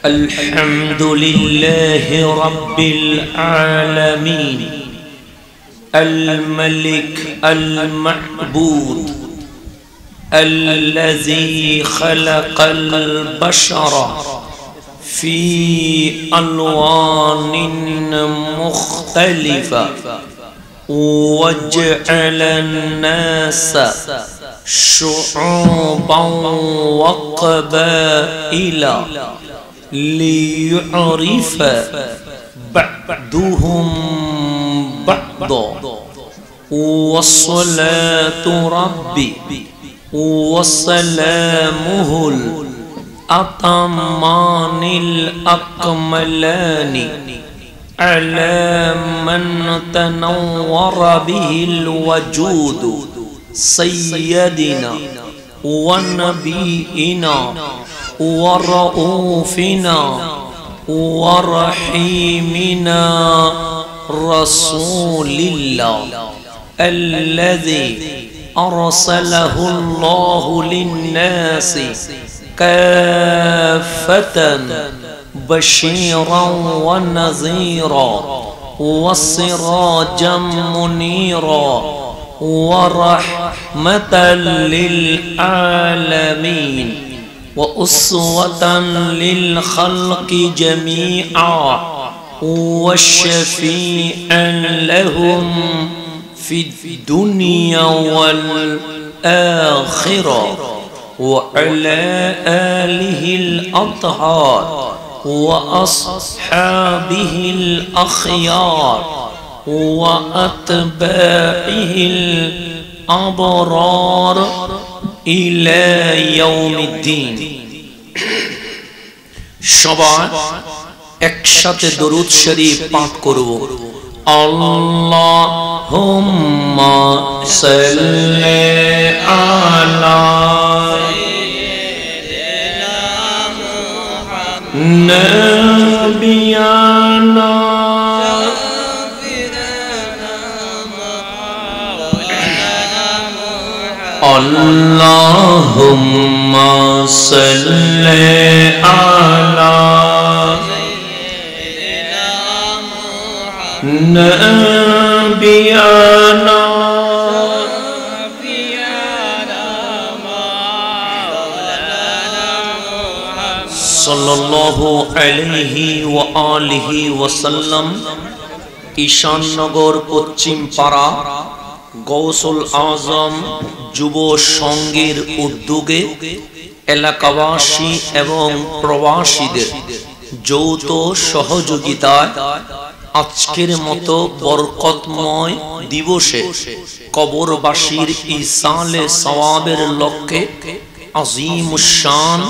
الحمد لله رب العالمين الملك المعبود الذي خلق البشر في ألوان مختلفة وجعل الناس شعوبا وقبائل ليعرف بعضهم بعضا والصلاة ربي وسلامه الأتمان الأكملان على من تنور به الوجود سيدنا ونبينا ورؤوفنا ورحيمنا رسول الله الذي أرسله الله للناس كافة بشيرا ونذيرا وسراجا منيرا ورحمة للعالمين وأسوة للخلق جميعا والشفيع لهم في الدنيا والآخرة وعلى آله الأطهار وأصحابه الأخيار وأتباعه الأبرار إلى يوم الدين সবাই একসাথে দরুদ শরীফ পাঠ করব আল্লাহুম্মা সাল্লি আলা নবিয়ানা Allahumma salli ala nabiyana sallallahu alayhi wa alihi wa sallam ঈশাননগর পশ্চিম পাড়া গৌসুল আজম যুব সংঘের উদ্যোগে এলাকাবাসী এবং প্রবাসীদের যৌথ সহযোগিতায় আজকের মতো বরকতময় দিবসে কবরবাসীর ইসালে সওয়াবের লক্ষ্যে আজিমুশ শান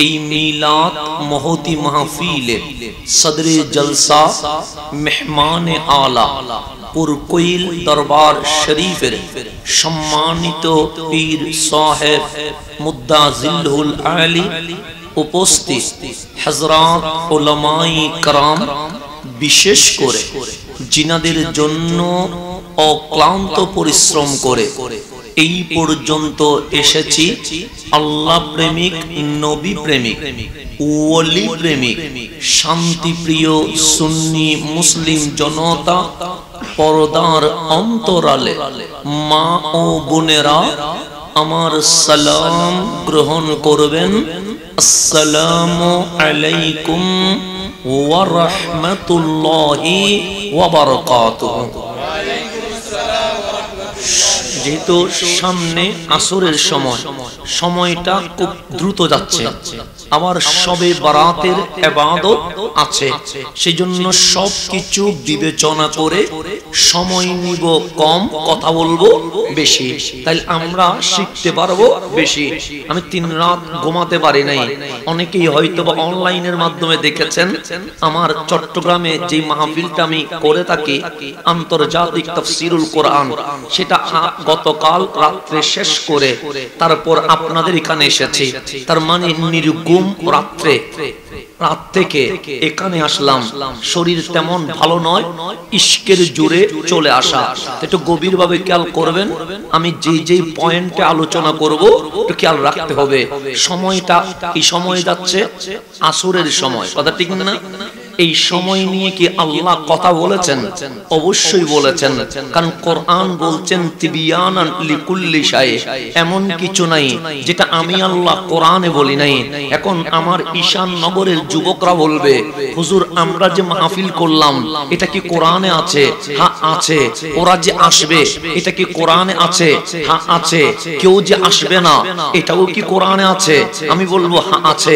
এই মিলাদ মহতি মাহফিলে সদরে জলসা মেহমানে আলা পুরকইল দরবার শরীফের সম্মানিত পীর সাহেব মুদ্দাজিলুল আলী উপস্থিত হযরত উলামায়ে کرام বিশেষ করে জিনাদের জন্য অক্লান্ত পরিশ্রম করে এই পর্যন্ত এসেছি আল্লাহ প্রেমিক নবী প্রেমিক ওলি প্রেমিক শান্তি প্রিয় সুন্নি মুসলিম জনতা পর্দার অন্তরালে মা ও বোনেরা আমার সালাম গ্রহণ করবেন আসসালামু আলাইকুম ওয়া রাহমাতুল্লাহি ওয়া বারাকাতুহু যেহেতু সামনে আসরের সময়টা খুব দ্রুত যাচ্ছে আবার শবে বরাতের ইবাদত আছে সেজন্য সবকিছু বিবেচনা করে সময় নিব কম কথা বলবো বেশি তাই আমরা শিখতে পারবো বেশি আমি 3 রাত ঘুমাতে পারি নাই অনেকেই হয়তো অনলাইনের মাধ্যমে দেখেছেন আমার চট্টগ্রামে যে মাহফিলটা আমি করে থাকি আন্তর্জাতিক তাফসীরুল কোরআন সেটা গতকাল রাতে শেষ করে তারপর আপনাদের এখানে এসেছি তার মানে নির্ঘুম ঘুম রাত্রে, রাত থেকে এখানে আসলাম, শরীর তেমন ভালো নয়, ইশকের জোরে চলে আসা। একটু গভীর ভাবে খেয়াল করবেন, আমি যে পয়েন্টে আলোচনা করব একটু খেয়াল রাখতে হবে। সময়টা কি সময় যাচ্ছে? আসরের সময়, কথা ঠিক না? এই সময় নিয়ে কি আল্লাহ কথা বলেছেন? অবশ্যই বলেছেন, কারণ কোরআন বলছেন তিবিয়ানান লিকুল্লি শাই, এমন কিছু নাই যেটা আমি আল্লাহ কোরআনে বলি নাই। এখন আমার ঈশান নগরের যুবকরা বলবে, হুজুর আমরা যে মাহফিল করলাম এটা কি কোরআনে আছে? হ্যাঁ আছে। ওরা যে আসবে এটা কি কোরআনে আছে? হ্যাঁ আছে। কেউ যে আসবে না এটাও কি কোরআনে আছে? আমি বলবো হ্যাঁ আছে।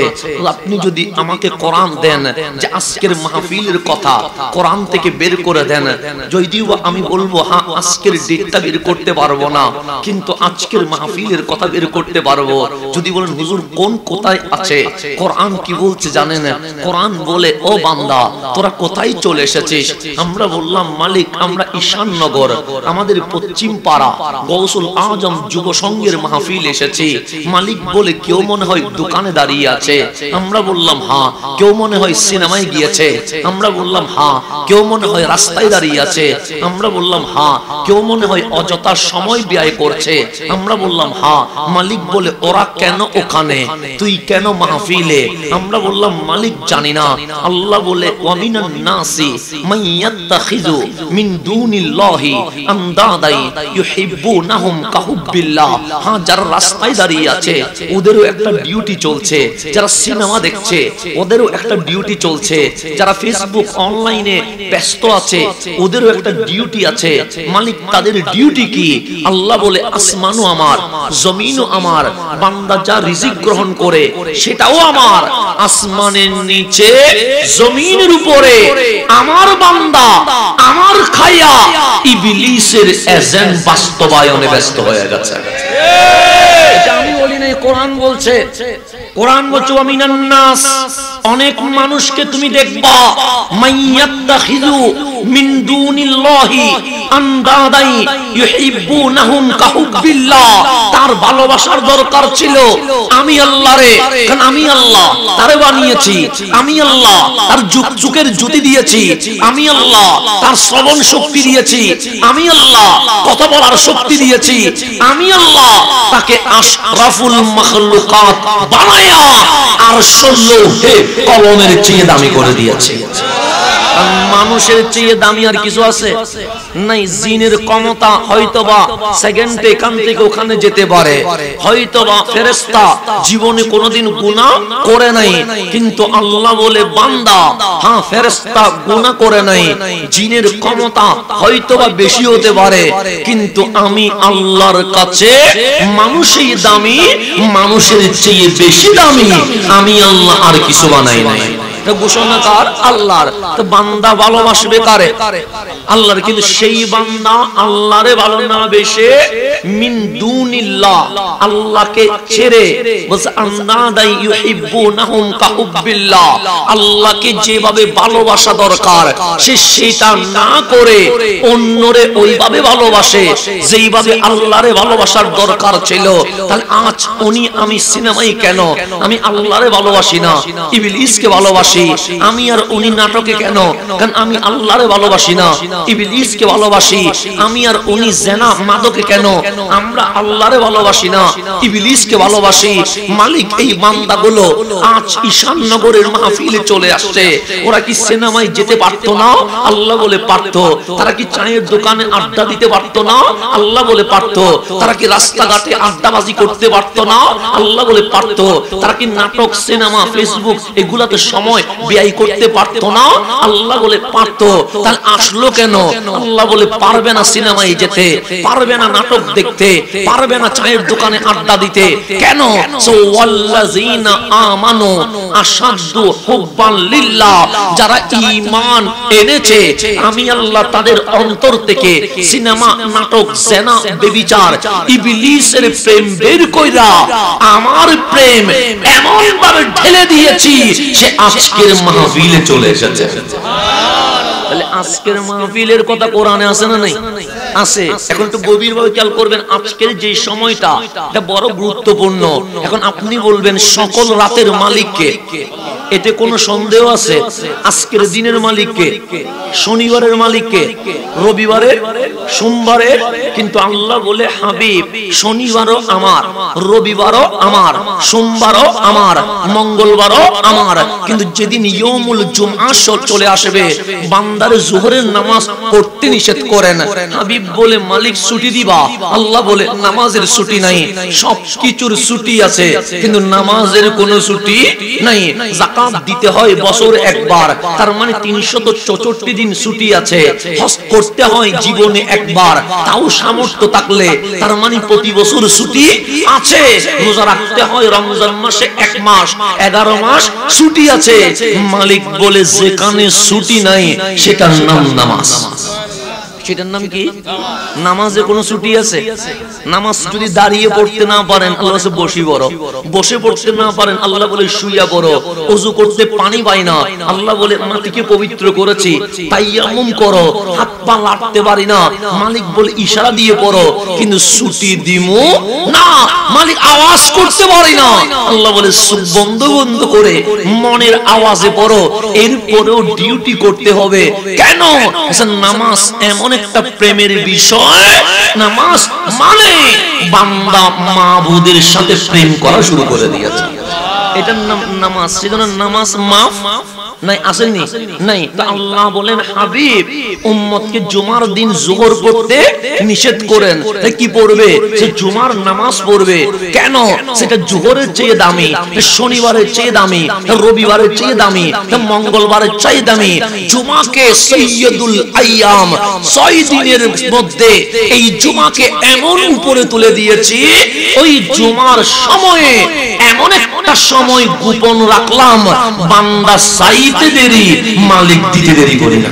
আপনি যদি আমাকে কোরআন দেন যে আজকের মাহফিলের কথা কোরআন থেকে বের করে দেন, যদিও আমি বলবো হ্যাঁ আজকের ডেটটা বের করতে পারবো না, কিন্তু আজকের মাহফিলের কথা বের করতে পারবো। যদি বলেন হুজুর কোন কোথায় আছে, কোরআন কি বলছে জানেন? কোরআন বলে ও বান্দা তোরা কোথায় চলে এসেছিস? আমরা বললাম মালিক আমরা ঈশাননগর, আমাদের পশ্চিম পাড়া গৌসুল আজম যুব সংঘের মাহফিল এসেছি। মালিক বলে কেউ মনে হয় দোকানে দাঁড়িয়ে আছে। আমরা বললাম হ্যাঁ। কেউ মনে হয় সিনেমায় গিয়েছে। আমরা বললাম হ্যাঁ। কেউ মনে হয় রাস্তায় দাঁড়িয়ে আছে। আমরা বললাম হ্যাঁ। কেউ মনে হয় অযথা সময় ব্যয় করছে। আমরা বললাম হ্যাঁ। মালিক বলে ওরা কেন ওখানে, তুই কেন মাহফিলে? আমরা বললাম মালিক জানি না। আল্লাহ বলে ওয়ামিনান নাসি মাইয়াত্তাখিযু মিন দুনিল্লাহি আমদাদাই ইউহিব্বুনাহুম কাহুব্বিল্লাহ। হ্যাঁ, যারা রাস্তায় দাঁড়িয়ে আছে ওদেরও একটা ডিউটি চলছে, যারা সিনেমা দেখছে ওদেরও একটা ডিউটি চলছে, যারা ফেসবুক অনলাইনে ব্যস্ত আছে ওদেরও একটা ডিউটি আছে। মালিক তাদের ডিউটি কি? আল্লাহ বলে আসমানও আমার, জমিনও আমার, বান্দা যা রিজিক গ্রহণ করে সেটাও আমার। আসমানের নিচে জমিনের উপরে আমার বান্দা আমার খায়া ইবলিসের এজেন্ট বাস্তবায়নে ব্যস্ত হয়ে গেছে। আমি বলি না, কোরআন বলছে। কোরআন বলছে ওয়ামিনান নাস, অনেক মানুষকে তুমি দেখবা মাইয়াত্তাখিযু মিন দুনিল্লাহি আনদাদাই ইউহিব্বুনাহুম কাহুব্বিল্লাহ। তার ভালোবাসার দরকার ছিল আমি আল্লাহরে, কারণ আমি আল্লাহ তারে বানিয়েছি, আমি আল্লাহ তার চোখের জ্যোতি দিয়েছি, আমি আল্লাহ তার শ্রবণ শক্তি দিয়েছি, আমি আল্লাহ কথা বলার শক্তি দিয়েছি, আমি আল্লাহ তাকে আশরাফুল মাখলুকাত বানায়া আরশের লৌহে কলমের চেয়ে দামি করে দিয়েছে। মানুষের চেয়ে দামি আর কিছু আছে নাই। জিনের ক্ষমতা হয়তোবা সেকেন্ডে এখান থেকে ওখানে যেতে পারে, হয়তোবা ফেরেশতা জীবনে কোনোদিন গুনাহ করে নাই, কিন্তু আল্লাহ বলে বান্দা হ্যাঁ ফেরেশতা গুনাহ করে নাই। জিনের ক্ষমতা হয়তোবা বেশি হতে পারে, কিন্তু আমি আল্লাহর কাছে মানুষই দামি, মানুষের চেয়ে বেশি দামি আমি আল্লাহ আর কিছু বানাই নাই। ঘোষণাকার আল্লাহর। তো বান্দা ভালোবাসবে কারে? আল্লাহর। কিন্তু সেই বান্দা আল্লাহরে ভালো না বেশে মিন দুনিল্লাহ, আল্লাহকে ছেড়ে বলছে আন্দাদাই ইউহিব্বুনাহুম কাহুব্বিল্লাহ, আল্লাহকে যেভাবে ভালোবাসা দরকার সে সেটা না করে অন্যরে ওইভাবে ভালোবাসে যেইভাবে আল্লাহরে ভালোবাসার দরকার ছিল। তাহলে আজ আমি সিনেমায় কেন আমি আল্লাহরে ভালোবাসি না, ইবলিসকে ভালোবাসি? আমি আর উনি নাটকে কেন? কারণ আমি আল্লাহরে ভালোবাসি না, ইবলিসকে ভালোবাসি। আমি আর উনি জেনা মাদকে কেন? আমরা আল্লাহরে ভালোবাসি না, ইবলিসকে ভালোবাসি। মালিক এই বান্দাগুলো আজ ঈশাননগরের মাহফিলে চলে আসছে। ওরা কি সিনেমায় যেতে পারতো না? আল্লাহ বলে পারতো। তারা কি চায়ের দোকানে আড্ডা দিতে পারতো না? আল্লাহ বলে পারতো। তারা কি রাস্তাঘাটে আড্ডাবাজি করতে পারতো না? আল্লাহ বলে পারতো। তারা কি নাটক, সিনেমা, ফেসবুক এগুলাতে সময় ব্যয় করতে পারতো না? আল্লাহ বলে পারতো। তাহলে আসলো কেন? আল্লাহ বলে পারবে না সিনেমায় যেতে, পারবে না নাটক দেখতে, পারবে না চায়ের দোকানে আড্ডা দিতে। কেন? ওয়াল্লাযিনা আমানু আশাদ্দু হুব্বান লিল্লাহ, যারা ঈমান এনেছে আমি আল্লাহ তাদের অন্তর থেকে সিনেমা, নাটক, জেনা, ব্যভিচার, ইবলিসের প্রেম বের কইরা আমার প্রেম এমন ভাবে ঢেলে দিয়েছি সে আজকের মাহফিলে চলে এসেছে। তাহলে আজকের মাহফিলের কথা কোরআনে আছে না নাই? আছে। এখন একটু গভীরভাবে খেয়াল করবেন, আজকের যে সময়টা এটা বড় গুরুত্বপূর্ণ। এখন আপনি বলবেন সকল রাতের মালিককে, এতে কোনো সন্দেহ আছে? আজকের দিনের মালিককে, শনিবারের মালিককে, রবিবারের, সোমবারের। কিন্তু আল্লাহ বলে হাবিব শনিবারও আমার, রবিবারও আমার, সোমবারও আমার, মঙ্গলবারও আমার। কিন্তু যেদিন ইয়াউমুল জুমআ চলে আসবে, বান্দার যোহরের নামাজ পড়তে নিষেধ করেন। হাবিব বলে মালিক ছুটি দিবা? আল্লাহ বলে নামাজের ছুটি নাই, সব কিছুর ছুটি আছে কিন্তু নামাজের কোনো ছুটি নাই। যাকাত দিতে হয় বছর একবার, তার মানে 364 দিন ছুটি আছে। হজ করতে হয় জীবনে একবার, তাও সামর্থ্য থাকলে, তার মানে প্রতি বছর ছুটি আছে। রোজা রাখতে হয় রমজান মাসে 1 মাস, 11 মাস ছুটি আছে। মালিক বলে যেখানে ছুটি নাই সেটার নাম নামাজ। সেটার নাম কি? নামাজে কোনো ছুটি আছে? নামাজ যদি দাঁড়িয়ে পড়তে না পারেন আল্লাহ বলে বসি পড়ো, বসে পড়তে না পারেন আল্লাহ বলে শুইয়া পড়ো, ওযু করতে পানি পাই না আল্লাহ বলে মাটিকে পবিত্র করেছি তায়াম্মুম করো, হাত পা লাড়তে পারি না মালিক বলে ইশারা দিয়ে পড়ো। কিন্তু ছুটি দিমু না, মালিক আওয়াজ করতে পারি না আল্লাহ বলে বন্ধ বন্ধ করে মনের আওয়াজে পড়ো। এরপরেও ডিউটি করতে হবে। কেন? নামাজ এমন একটা প্রেমের বিষয়, নামাজ মানে বান্দা মাবুদের সাথে প্রেম করা শুরু করে দিয়েছে। এটার নাম নামাজ। সেজন্য নামাজ মাফ নাই, আসেননি নাই। তো আল্লাহ বলেন হাবিব উম্মতকে জুমার দিন যোহর পড়তে নিষেধ করেন। কি পড়বে? সে জুমার নামাজ পড়বে। কেন? সেটা যোহরের চেয়ে দামি, শনিবারের চেয়ে দামি, রবিবারের চেয়ে দামি, মঙ্গলবারের চেয়ে দামি। জুমাকে সাইয়্যিদুল আইয়াম, 6 দিনের মধ্যে এই জুমাকে এমন উপরে তুলে দিয়েছি, ওই জুমার সময়ে এমন একটা সময় গোপন রাখলাম বান্দা চাইতে দেরি, মালিক দিতে দেরি করে না।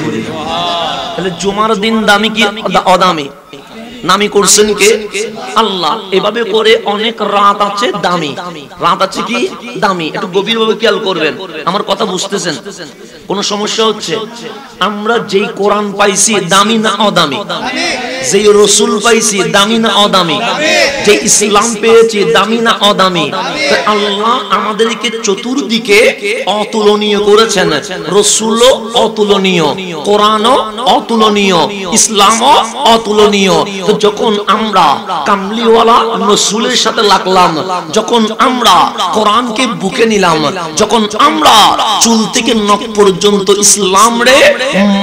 তাহলে জুমার দিন দামি কি অদামি? নামি করছেন কে? আল্লাহ। এভাবে করে অনেক রাত আছে দামি, রাত আছে কি দামি। একটু গভীরভাবে খেয়াল করবেন, আমার কথা বুঝতেছেন? কোন সমস্যা হচ্ছে? আমরা যেই কোরআন পাইছি দামি না অদামি? যেই রসুল পাইছি দামি না অদামি? যে ইসলাম পেয়েছি দামি না অদামি? আল্লাহ আমাদেরকে চতুর্দিকে অতুলনীয় করেছেন। রসুলও অতুলনীয়, কোরআনও অতুলনীয়, ইসলামও অতুলনীয়। যখন আমরা কামলিওয়ালা রসুলের সাথে লাগলাম, যখন আমরা কোরআনকে বুকে নিলাম, যখন আমরা চুল থেকে নখ পর্যন্ত ইসলাম রে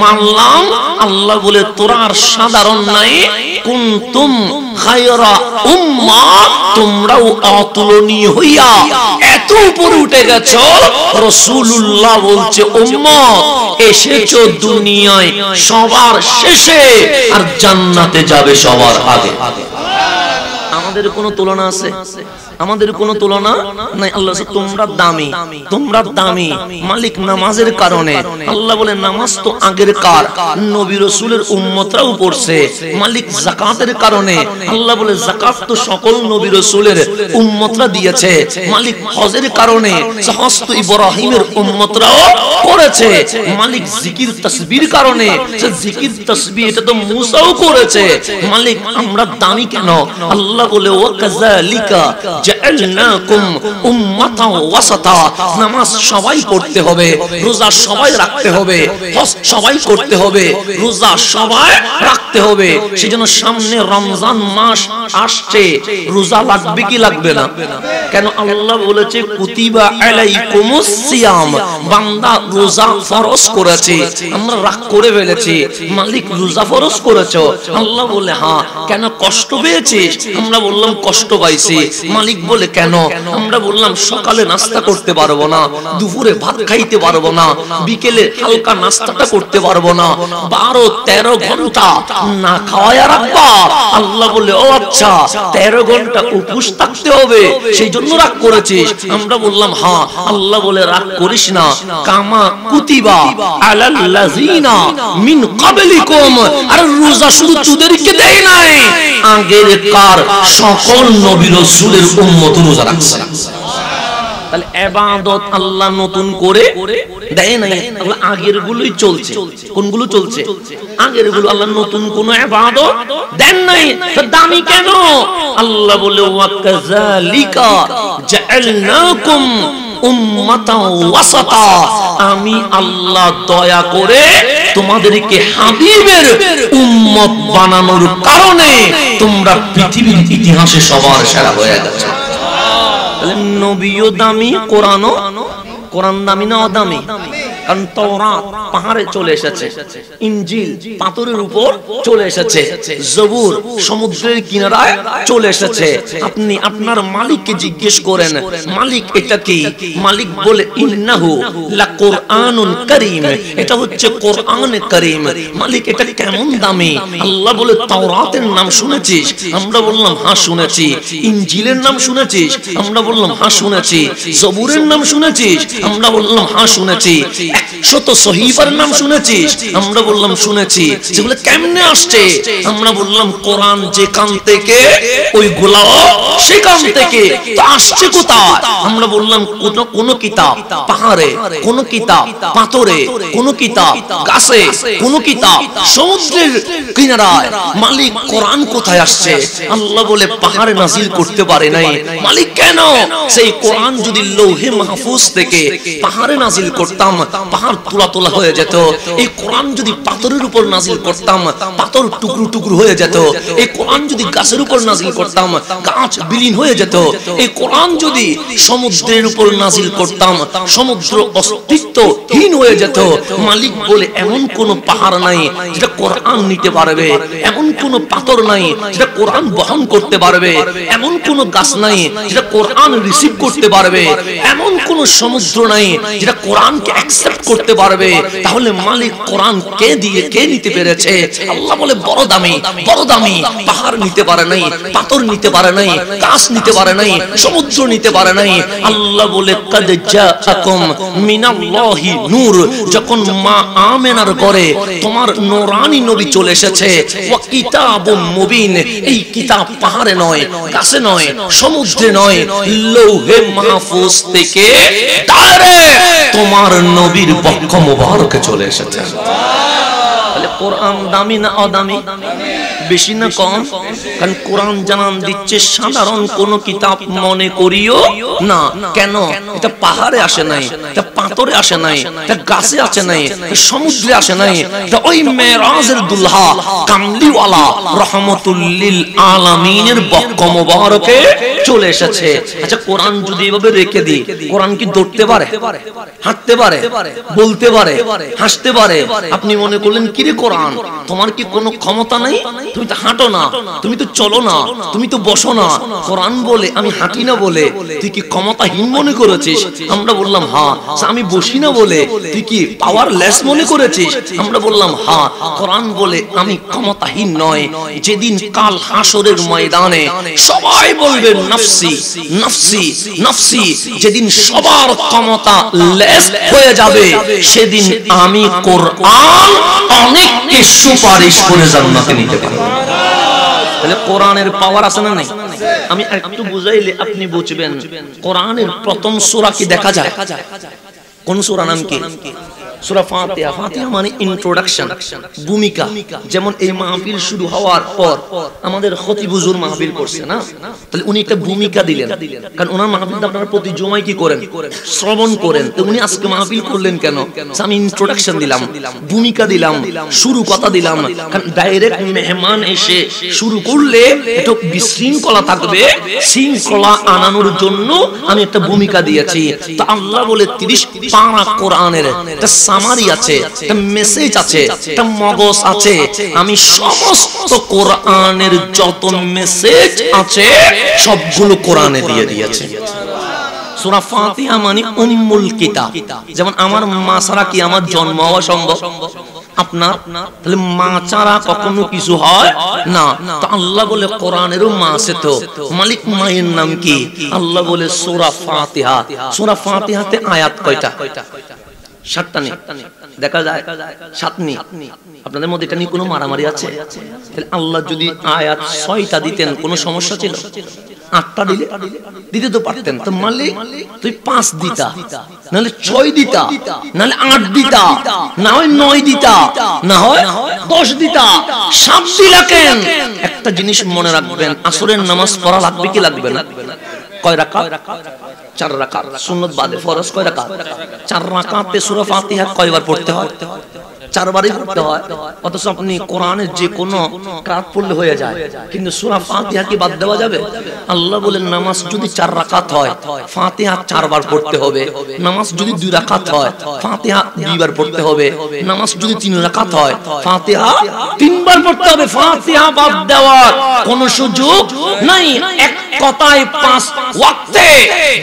মানলাম, আল্লাহ বলে তোরা আর সাধারণ নাই, কুনতুম খায়রা উম্মাহ, তোমরাও অতুলনীয় হইয়া এত উপরে উঠে গেছো। রাসূলুল্লাহ বলছে উম্মত এসেছো দুনিয়ায় সবার শেষে আর জান্নাতে যাবে সবার আগে। আমাদের কোনো তুলনা আছে? আমাদের কোনো তুলনা নাই। আল্লাহ তোমরা দামি, তোমরা দামি। মালিক নামাজের কারণে আল্লাহ বলে নামাজ তো আগের কার, নবী রাসূলের উম্মতরাও পড়ছে। মালিক যাকাতের কারণে আল্লাহ বলে যাকাত তো সকল নবী রাসূলের উম্মতরা দিয়েছে। মালিক হজের কারণে হজ তো ইব্রাহিমের উম্মতরাও করেছে। মালিক জিকির তাসবির কারণে জিকির তাসবিহ এটা তো মুসাও করেছে। মালিক আমরা দামি কেন? আল্লাহ বলে ওয়া কাযালিকা জাআলনাকুম উম্মাতাও ওয়াসাতা। নামাজ সবাই পড়তে হবে, রোজা সবাই রাখতে হবে, হজ সবাই করতে হবে, রোজা সবাই রাখতে হবে। সেজন্য সামনে রমজান মাস আসছে, রোজা লাগবে কি লাগবে না? কেন? আল্লাহ বলেছে কুতিবা আলাইকুমুস সিয়াম, বান্দা রোজা ফরজ করেছে। আমরা রাগ করে ফেলেছি, মালিক রোজা ফরজ করেছো। আল্লাহ বলে হ্যাঁ। কেন? কষ্ট পেয়েছিস? আমরা বললাম কষ্ট পাইছি। মালিক বলে কেন? আমরা বললাম সকালে নাস্তা করতে পারবো না, দুপুরে ভাত খাইতে পারবো না, বিকেলে হালকা নাস্তাটা করতে পারবো না, 12-13 ঘন্টা না খাওয়ায়া রাখবা। আল্লাহ বলে ও আচ্ছা 13 ঘন্টা উপোস থাকতে হবে, সেই জন্য রাগ করেছিস? আমরা বললাম হ্যাঁ। আল্লাহ বলে রাগ করিস না, কামা কুতিবা আলাল্লাযিনা মিন ক্বাবলিকুম। আর রোজা শুধু তোদেরকে দেয় নাই, আগের কার সকল নবী রাসূলের উম্মত রোজা রাখছে। তাহলে ইবাদত আল্লাহ নতুন করে দেয় নাই, তাহলে আগের গুলোই চলছে। কোনগুলো চলছে? আগের গুলো। আল্লাহ নতুন কোন ইবাদত দেন নাই। তো দামি কেন? আল্লাহ বলে ওয়া কাযালিকা জাআলনাকুম উম্মাতাও ওয়াসাতা, আমি আল্লাহ দয়া করে তোমাদেরকে হাবিবের উম্মত বানানোর কারণে তোমরা পৃথিবীর ইতিহাসে সবার সেরা হয়ে গেছো। তাহলে নবীও দামি, কোরআন দামি না অদামি? কারণ তাওরাত পাহাড়ে চলে এসেছে, ইনজিল পাথরের উপর চলে এসেছে, জবুর সমুদ্রের কিনারায় চলে এসেছে। আপনি আপনার মালিককে জিজ্ঞেস করেন, মালিক এটা কি? মালিক বলে ইন্নাহু লাকুরআনুন কারীম, এটা হচ্ছে কোরআন কারীম। মালিক এটা কেমন দামি? আল্লাহ বলে তাওরাতের নাম শুনেছিস? আমরা বললাম হ্যাঁ শুনেছি। ইনজিলের নাম শুনেছিস? আমরা বললাম হ্যাঁ শুনেছি। জবুরের নাম শুনেছিস? আমরা বললাম হ্যাঁ শুনেছি। 100 সহিফার নাম শুনেছিস? আমরা বললাম শুনেছি। সেগুলো কেমনে আসছে? আমরা বললাম কোরআন যেখান থেকে ওইগুলাও সেখান থেকে। তো আসছে কোথায়? আমরা বললাম কোন কিতাব পাহাড়ে, কোন কিতাব পাথরে, কোন কিতাব গাছে, কোন কিতাব সমুদ্রের কিনারায়। মালিক কোরআন কোথায় আসছে? আল্লাহ বলে পাহাড়ে নাজিল করতে পারে নাই। মালিক কেন? সেই কোরআন যদি লৌহে মাহফুজ থেকে পাহাড়ে নাজিল করতাম, পাহাড় তোলা তোলা হয়ে যেত। এই কোরআন যদি পাথরের উপর নাজিল করতাম, পাথর টুকরো টুকরো হয়ে যেত। এই কোরআন যদি গাছের উপর নাজিল করতাম, গাছ বিলীন হয়ে যেত। এই কোরআন যদি সমুদ্রের উপর নাজিল করতাম, সমুদ্র অস্তিত্বহীন হয়ে যেত। মালিক বলে এমন কোন পাহাড় নাই যেটা কোরআন নিতে পারবে, এমন কোন পাথর নাই যেটা কোরআন বহন করতে পারবে, এমন কোন গাছ নাই যেটা কোরআন রিসিভ করতে পারবে, এমন কোন সমুদ্র নাই যেটা কোরআনকে অ্যাকসেপ্ট করতে পারবে। তাহলে মালিক কোরআন কে দিয়ে কে নিতে পেরেছে? আল্লাহ বলে বড় দামি, বড় দামি। পাহাড় নিতে পারে নাই, পাথর নিতে পারে নাই, গাছ নিতে পারে নাই, সমুদ্র নিতে পারে নাই। আল্লাহ বলে কাদ জাআকুম মিনাল্লাহি নূর, যখন মা আমেনার ঘরে তোমার নূরানি নবী চলে এসেছে। ওয়া কিতাবুম মুবিন, এই কিতাব পাহাড়ে নয়, গাছে নয়, সমুদ্রে নয়, লৌহে মাহফুজ থেকে ডাইরেক্ট তোমার নবীর বক্ষ মুবারকে চলে এসেছে। তাহলে কোরআন দামি না অদামি? বেশি না কম? কারণ কোরআন জানান দিচ্ছে সাধারণ কোন কিতাব মনে করিও না। কেন? এটা পাহাড়ে আসে নাই, এটা পাথরে আসে নাই, এটা গাছে আসে নাই, সমুদ্রে আসে নাই। এটা ওই মেরাজের দুলহা কামলিওয়ালা রহমাতুল লিল আলামিনের বক্ষ মুবারকে চলে এসেছে। আচ্ছা, কোরআন যদি এভাবে রেখে দিই, কোরআন কি দৌড়তে পারে, হাঁটতে পারে, বলতে পারে, হাসতে পারে? আপনি মনে করলেন কি রে কোরআন, তোমার কি কোনো ক্ষমতা নাই? তুমি তো হাঁটো না, তুমি তো চলো না, তুমি তো বসো না। কোরআন বলে আমি হাঁটি না বলে তুই কি ক্ষমতাহীন মনে করেছিস? আমরা বললাম হ্যাঁ। আমি বসি না বলে তুই কি পাওয়ারলেস মনে করেছিস? আমরা বললাম হ্যাঁ। কোরআন বলে আমি ক্ষমতাহীন নয়। যেদিন কাল হাসরের ময়দানে সবাই বলবে নাফসি নাফসি নাফসি, যেদিন সবার ক্ষমতা লেস হয়ে যাবে, সেদিন আমি কোরআন অনেককে সুপারিশ করে জান্নাতে নিতে পারবো। তাহলে কোরআনের পাওয়ার আছে না নাই? আমি একটু বুঝাইলে আপনি বুঝবেন। কোরআনের প্রথম সূরা কি দেখা যায়? কোন সূরা নাম কি? সূরা ফাতিহা। ফাতিহা মানে ইন্ট্রোডাকশন, ভূমিকা। যেমন এই মাহফিল শুরু হওয়ার পর আমাদের খতিব হুজুর মাহফিল করছে না, তাহলে উনি একটা ভূমিকা দিলেন। কারণ ওনার মাহফিলটা আপনারা প্রতি জুমায় কি করেন? শ্রবণ করেন। তো উনি আজকে মাহফিল করলেন কেন? আমি ইন্ট্রোডাকশন দিলাম, ভূমিকা দিলাম, শুরু কথা দিলাম। কারণ ডাইরেক্ট মেহমান এসে শুরু করলে একটু বিশৃঙ্খলা থাকবে, শৃঙ্খলা আনানোর জন্য আমি একটা ভূমিকা দিয়েছি। তো আল্লাহ বলে 30 পারা কোরআনের একটা সামারি আছে, একটা মেসেজ আছে, একটা মগজ আছে। আমি সমস্ত কোরআনের যত মেসেজ আছে সবগুলো কোরআনে দিয়ে দিয়েছি। সূরা ফাতিহা মানে উম্মুল কিতাব। যেমন আমার মা ছাড়া কি আমার জন্ম হওয়া সম্ভব? আপনার তাহলে মা ছাড়া কখনো কিছু হয় না। তো আল্লাহ বলে কোরআনেরও মা আছে। তো মালিক মায়ের নাম কি? আল্লাহ বলে সূরা ফাতিহা। সূরা ফাতিহাতে আয়াত কয়টা? 7টা নেই, দেখা যায় 7 নেই। আপনাদের মধ্যে এটা নিয়ে কোনো মারামারি আছে? তাহলে আল্লাহ যদি আয়াত 6টা দিতেন কোনো সমস্যা ছিল? 8টা দিতে তো পারতেন, তো মালিক তুই 5 দিতা, নাহলে 6 দিতা, নাহলে 8 দিতা, না হয় 9 দিতা, না হয় 10 দিতা, 7 দিলা কেন? একটা জিনিস মনে রাখবেন, আসরের নামাজ পড়া লাগবে কি লাগবে না? কয় রাকাত? 4 রাকাত। সুন্নাত বাদে ফরজ কয় রাকাত? 4 রাকাতে সূরা ফাতিহা কয়বার পড়তে হয়? 4 বারই পড়তে হয়। অথচ আপনি কোরআনের যে কোনো কারাত পড়লে হয়ে যায়, কিন্তু সূরা ফাতিহা কি বাদ দেওয়া যাবে? আল্লাহ বলেন নামাজ যদি 4 রাকাত হয়, ফাতিহা 4 বার পড়তে হবে। নামাজ যদি 2 রাকাত হয়, ফাতিহা 2 বার পড়তে হবে। নামাজ যদি 3 রাকাত হয়, ফাতিহা 3 বার পড়তে হবে। ফাতিহা বাদ দেওয়ার কোনো সুযোগ নাই। এক কথায় 5 ওয়াক্তে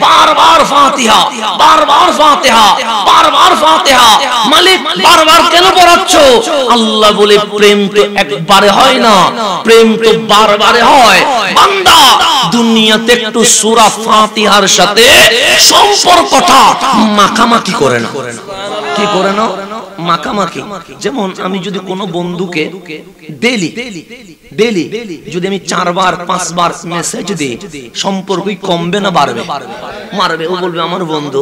বারবার ফাতিহা, বারবার ফাতিহা, বারবার ফাতিহা। মালিক বারবার কেন পড়াচ্ছ? আল্লাহ বলে প্রেম তো একবারে হয় না, প্রেম তো বারবারে হয়। বান্দা দুনিয়াতে একটু সূরা ফাতিহার সাথে সম্পর্কটা মাখামাখি করে না। কি করে না? মাখামাখি। যেমন আমি যদি কোনো বন্ধুকে ডেইলি যদি আমি 4 বার 5 বার মেসেজ দিই, সম্পর্কই কমবে না বাড়বে? মারবে। ও বলবে আমার বন্ধু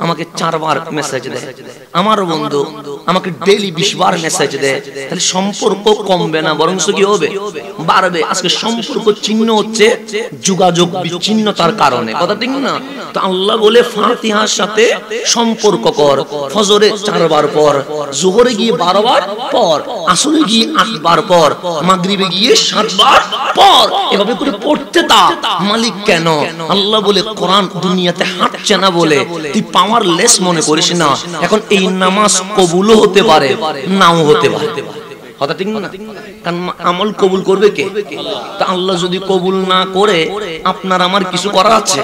আমাকে 4 বার মেসেজ দেয়, আমার বন্ধু আমাকে ডেইলি 20 বার মেসেজ দেয়, তাহলে সম্পর্ক কমবে না, বরং কি হবে? বাড়বে। আজকে সম্পর্ক চিহ্ন হচ্ছে যোগাযোগ বিচ্ছিন্নতার কারণে, কথা ঠিক না? তো আল্লাহ বলে ফাতিহার সাথে সম্পর্ক কর। ফজরে 4 বার পর, যোহরে গিয়ে 12 বার পর, আসরে গিয়ে 8 বার পর, মাগরিবে গিয়ে 7 বার পর। এভাবে করে পড়তে তা মালিক কেন? আল্লাহ বলে কোরআন দুনিয়াতে হাঁটছে না বলে তুই পাওয়ারলেস মনে করিস না। এখন এই নামাজ কবুলও হতে পারে, নাও হতে পারে, কথা ঠিক না? কারণ আমল কবুল করবে কে? তা আল্লাহ যদি কবুল না করে আপনার আমার কিছু করা আছে?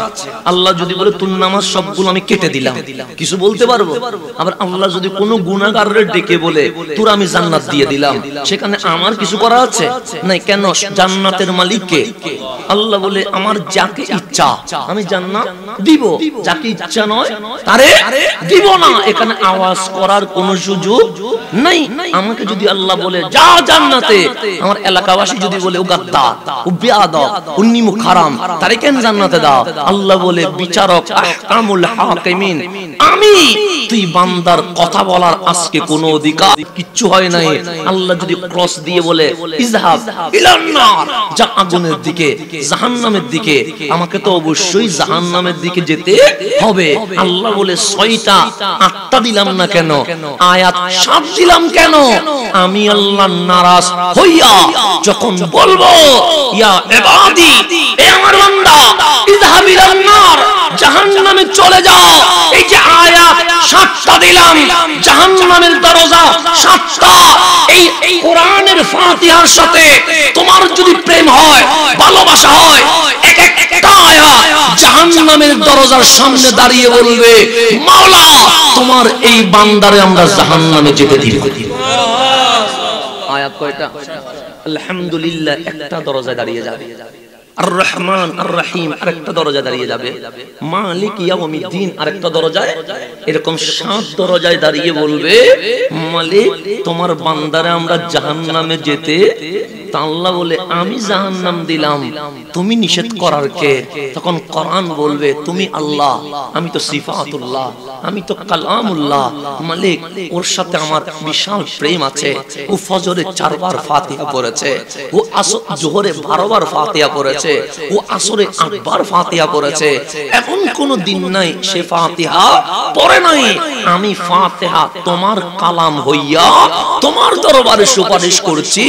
আল্লাহ যদি বলে তোর নামাজ সবগুলো আমি কেটে দিলাম, কিছু বলতে পারবো? আবার আল্লাহ যদি কোনো গুনাহগারের ডেকে বলে তোর আমি জান্নাত দিয়ে দিলাম, সেখানে আমার কিছু করা আছে? নাই। কেন? জান্নাতের মালিক কে? আল্লাহ বলে আমার যাকে ইচ্ছা আমি জান্নাত দিব, যাকে ইচ্ছা নয় তারে দিব না। এখানে আওয়াজ করার কোনো সুযোগ নাই। আমাকে যদি আল্লাহ বলে যা জান্নাতে, আমার এলাকাবাসী যদি বলে ও গাদ্দার, ও বেয়াদব, ও নিমুখ হারাম, তারে কেন জান্নাতে দাও? আল্লাহ বলে বিচারক আহকামুল হাকিমিন আমি। তুই বান্দার কথা বলার আজকে কোনো অধিকার কিচ্ছু হয় নাই। আল্লাহ যদি ক্রস দিয়ে বলে ইজহাব ইলান নার, যা আগুনের দিকে, জাহান্নামের দিকে, আমাকে তো অবশ্যই জাহান্নামের দিকে যেতে হবে। আল্লাহ বলে 6টা 8টা দিলাম না কেন? আয়াত 7 দিলাম কেন? আমি আল্লাহ নারাজ হইয়া যখন বলবো ইয়া ইবাদি, এ আমার বান্দা ইযহাব ইলান নার, জাহান্নামে চলে যাও, এই যে আয়াত 7টা দিলাম, জাহান্নামের দরজা 7টা। এই কোরআনের ফাতিহার সাথে তোমার যদি প্রেম হয়, ভালোবাসা হয়, এক একটা আয়াত জাহান্নামের দরজার সামনে দাঁড়িয়ে বলবে মাওলা তোমার এই বান্দারে আমরা জাহান্নামে যেতে দিব। আয়াত কয়টা? আলহামদুলিল্লাহ একটা দরজায় দাঁড়িয়ে যাবে, আর রহমান আর রহিম আরেকটা দরজা দাঁড়িয়ে যাবে, মালিক ইয়াউমিদ্দিন আরেকটা দরজায়, এরকম 7 দরজায় দাঁড়িয়ে বলবে মালিক তোমার বান্দারে আমরা জাহান্নামে যেতে। তা আল্লাহ বলে আমি জাহান্নাম দিলাম, তুমি নিষেধ করার কে? তখন কোরআন বলবে তুমি আল্লাহ, আমি তো সিফাতুল্লাহ, আমি তো কালামুল্লাহ। মালিক ওর সাথে আমার বিশাল প্রেম আছে। ও ফজরে 4 বার ফাতিহা পড়েছে, ও জোহরে 12 বার ফাতিহা পড়েছে, ও আসরে 8 বার ফাতিহা পড়েছে। এমন কোন দিন নাই সে ফাতিহা পড়ে নাই। আমি ফাতিহা তোমার কালাম হইয়া তোমার দরবারে সুপারিশ করছি,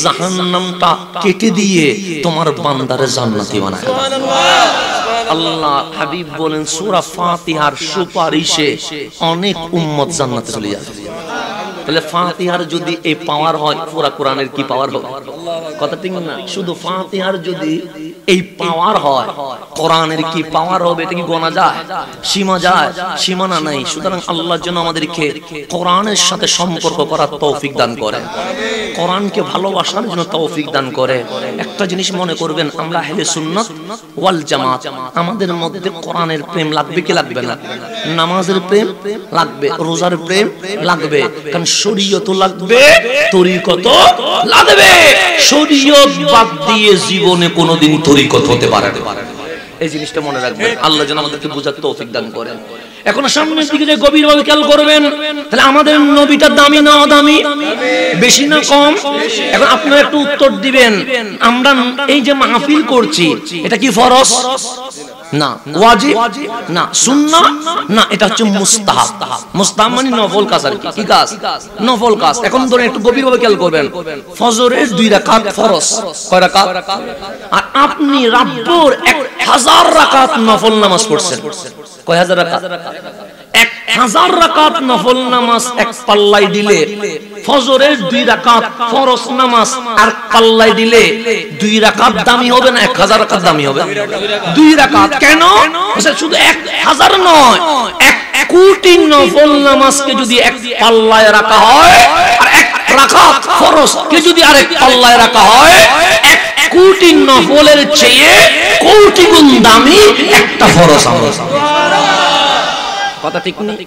জাহান্নামটা কেটে দিয়ে তোমার বান্দারে জান্নাতি বানায়। আল্লাহ হাবিব বলেন সূরা ফাতিহার সুপারিশে অনেক উম্মত জান্নাতে চলে যাবে। তাহলে ফাতিহার যদি এই পাওয়ার হয়, পুরা কোরআনের কি পাওয়ার হবে? কথা ঠিক না? শুধু ফাতিহার যদি এই পাওয়ার হয়, কোরআনের কি পাওয়ার হবে? এটা কি গোনা যায়? সীমা যায়? সীমানা নাই। সুতরাং আল্লাহ যেন আমাদেরকে কোরআনের সাথে সম্পর্ক করার তৌফিক দান করে, কোরআনকে ভালোবাসার জন্য তৌফিক দান করে। একটা জিনিস মনে করবেন, আমরা আহলে সুন্নাত ওয়াল জামাত, আমাদের মধ্যে কোরআনের প্রেম লাগবে কি লাগবে না? নামাজের প্রেম লাগবে, রোজার প্রেম লাগবে, কারণ শরীয়ত লাগবে, তরিকত লাগবে। শরীয়ত বাদ দিয়ে জীবনে কোনোদিন বরকত হতে পারে। এই জিনিসটা মনে রাখবেন, আল্লাহ যেন আমাদেরকে বোঝার তৌফিক দান করেন। এখন সামনের দিকে যে গভীরভাবে খেয়াল করবেন, তাহলে আমাদের নবীটা দামি না দামি, বেশি না কম? এখন আপনারা একটু উত্তর দিবেন, আমরা এই যে মাহফিল করছি এটা কি ফরজ? না। ওয়াজিব? না। সুন্নাহ? না। এটা হচ্ছে মুস্তাহাব। মুস্তাহাব মানে নফল কাজ। আর কি কাজ? নফল কাজ। এখন ধরেন একটু গভীরভাবে খেয়াল করবেন, ফজরের 2 রাকাত ফরজ। কয় রাকাত? আর আপনি রাব্বুর 1000 রাকাত নফল নামাজ পড়ছেন। কয় হাজার রাকাত? 1000 রাকাত নফল নামাজ এক পাল্লাই দিলে ফজরের 2 রাকাত ফরজ নামাজ আর পাল্লাই দিলে 2 রাকাত দামি হবে না 1000 রাকাত দামি হবে? 2 রাকাত। কেন? শুধু 1000 নয়, 1 কোটি নফল নামাজকে যদি এক পাল্লায় রাখা হয় আর 1 রাকাত ফরজ কে যদি আরেক পাল্লায় রাখা হয়, 1 কোটি নফলের চেয়ে কোটি গুণ দামি একটা ফরজ আমল। কথা ঠিক নেই?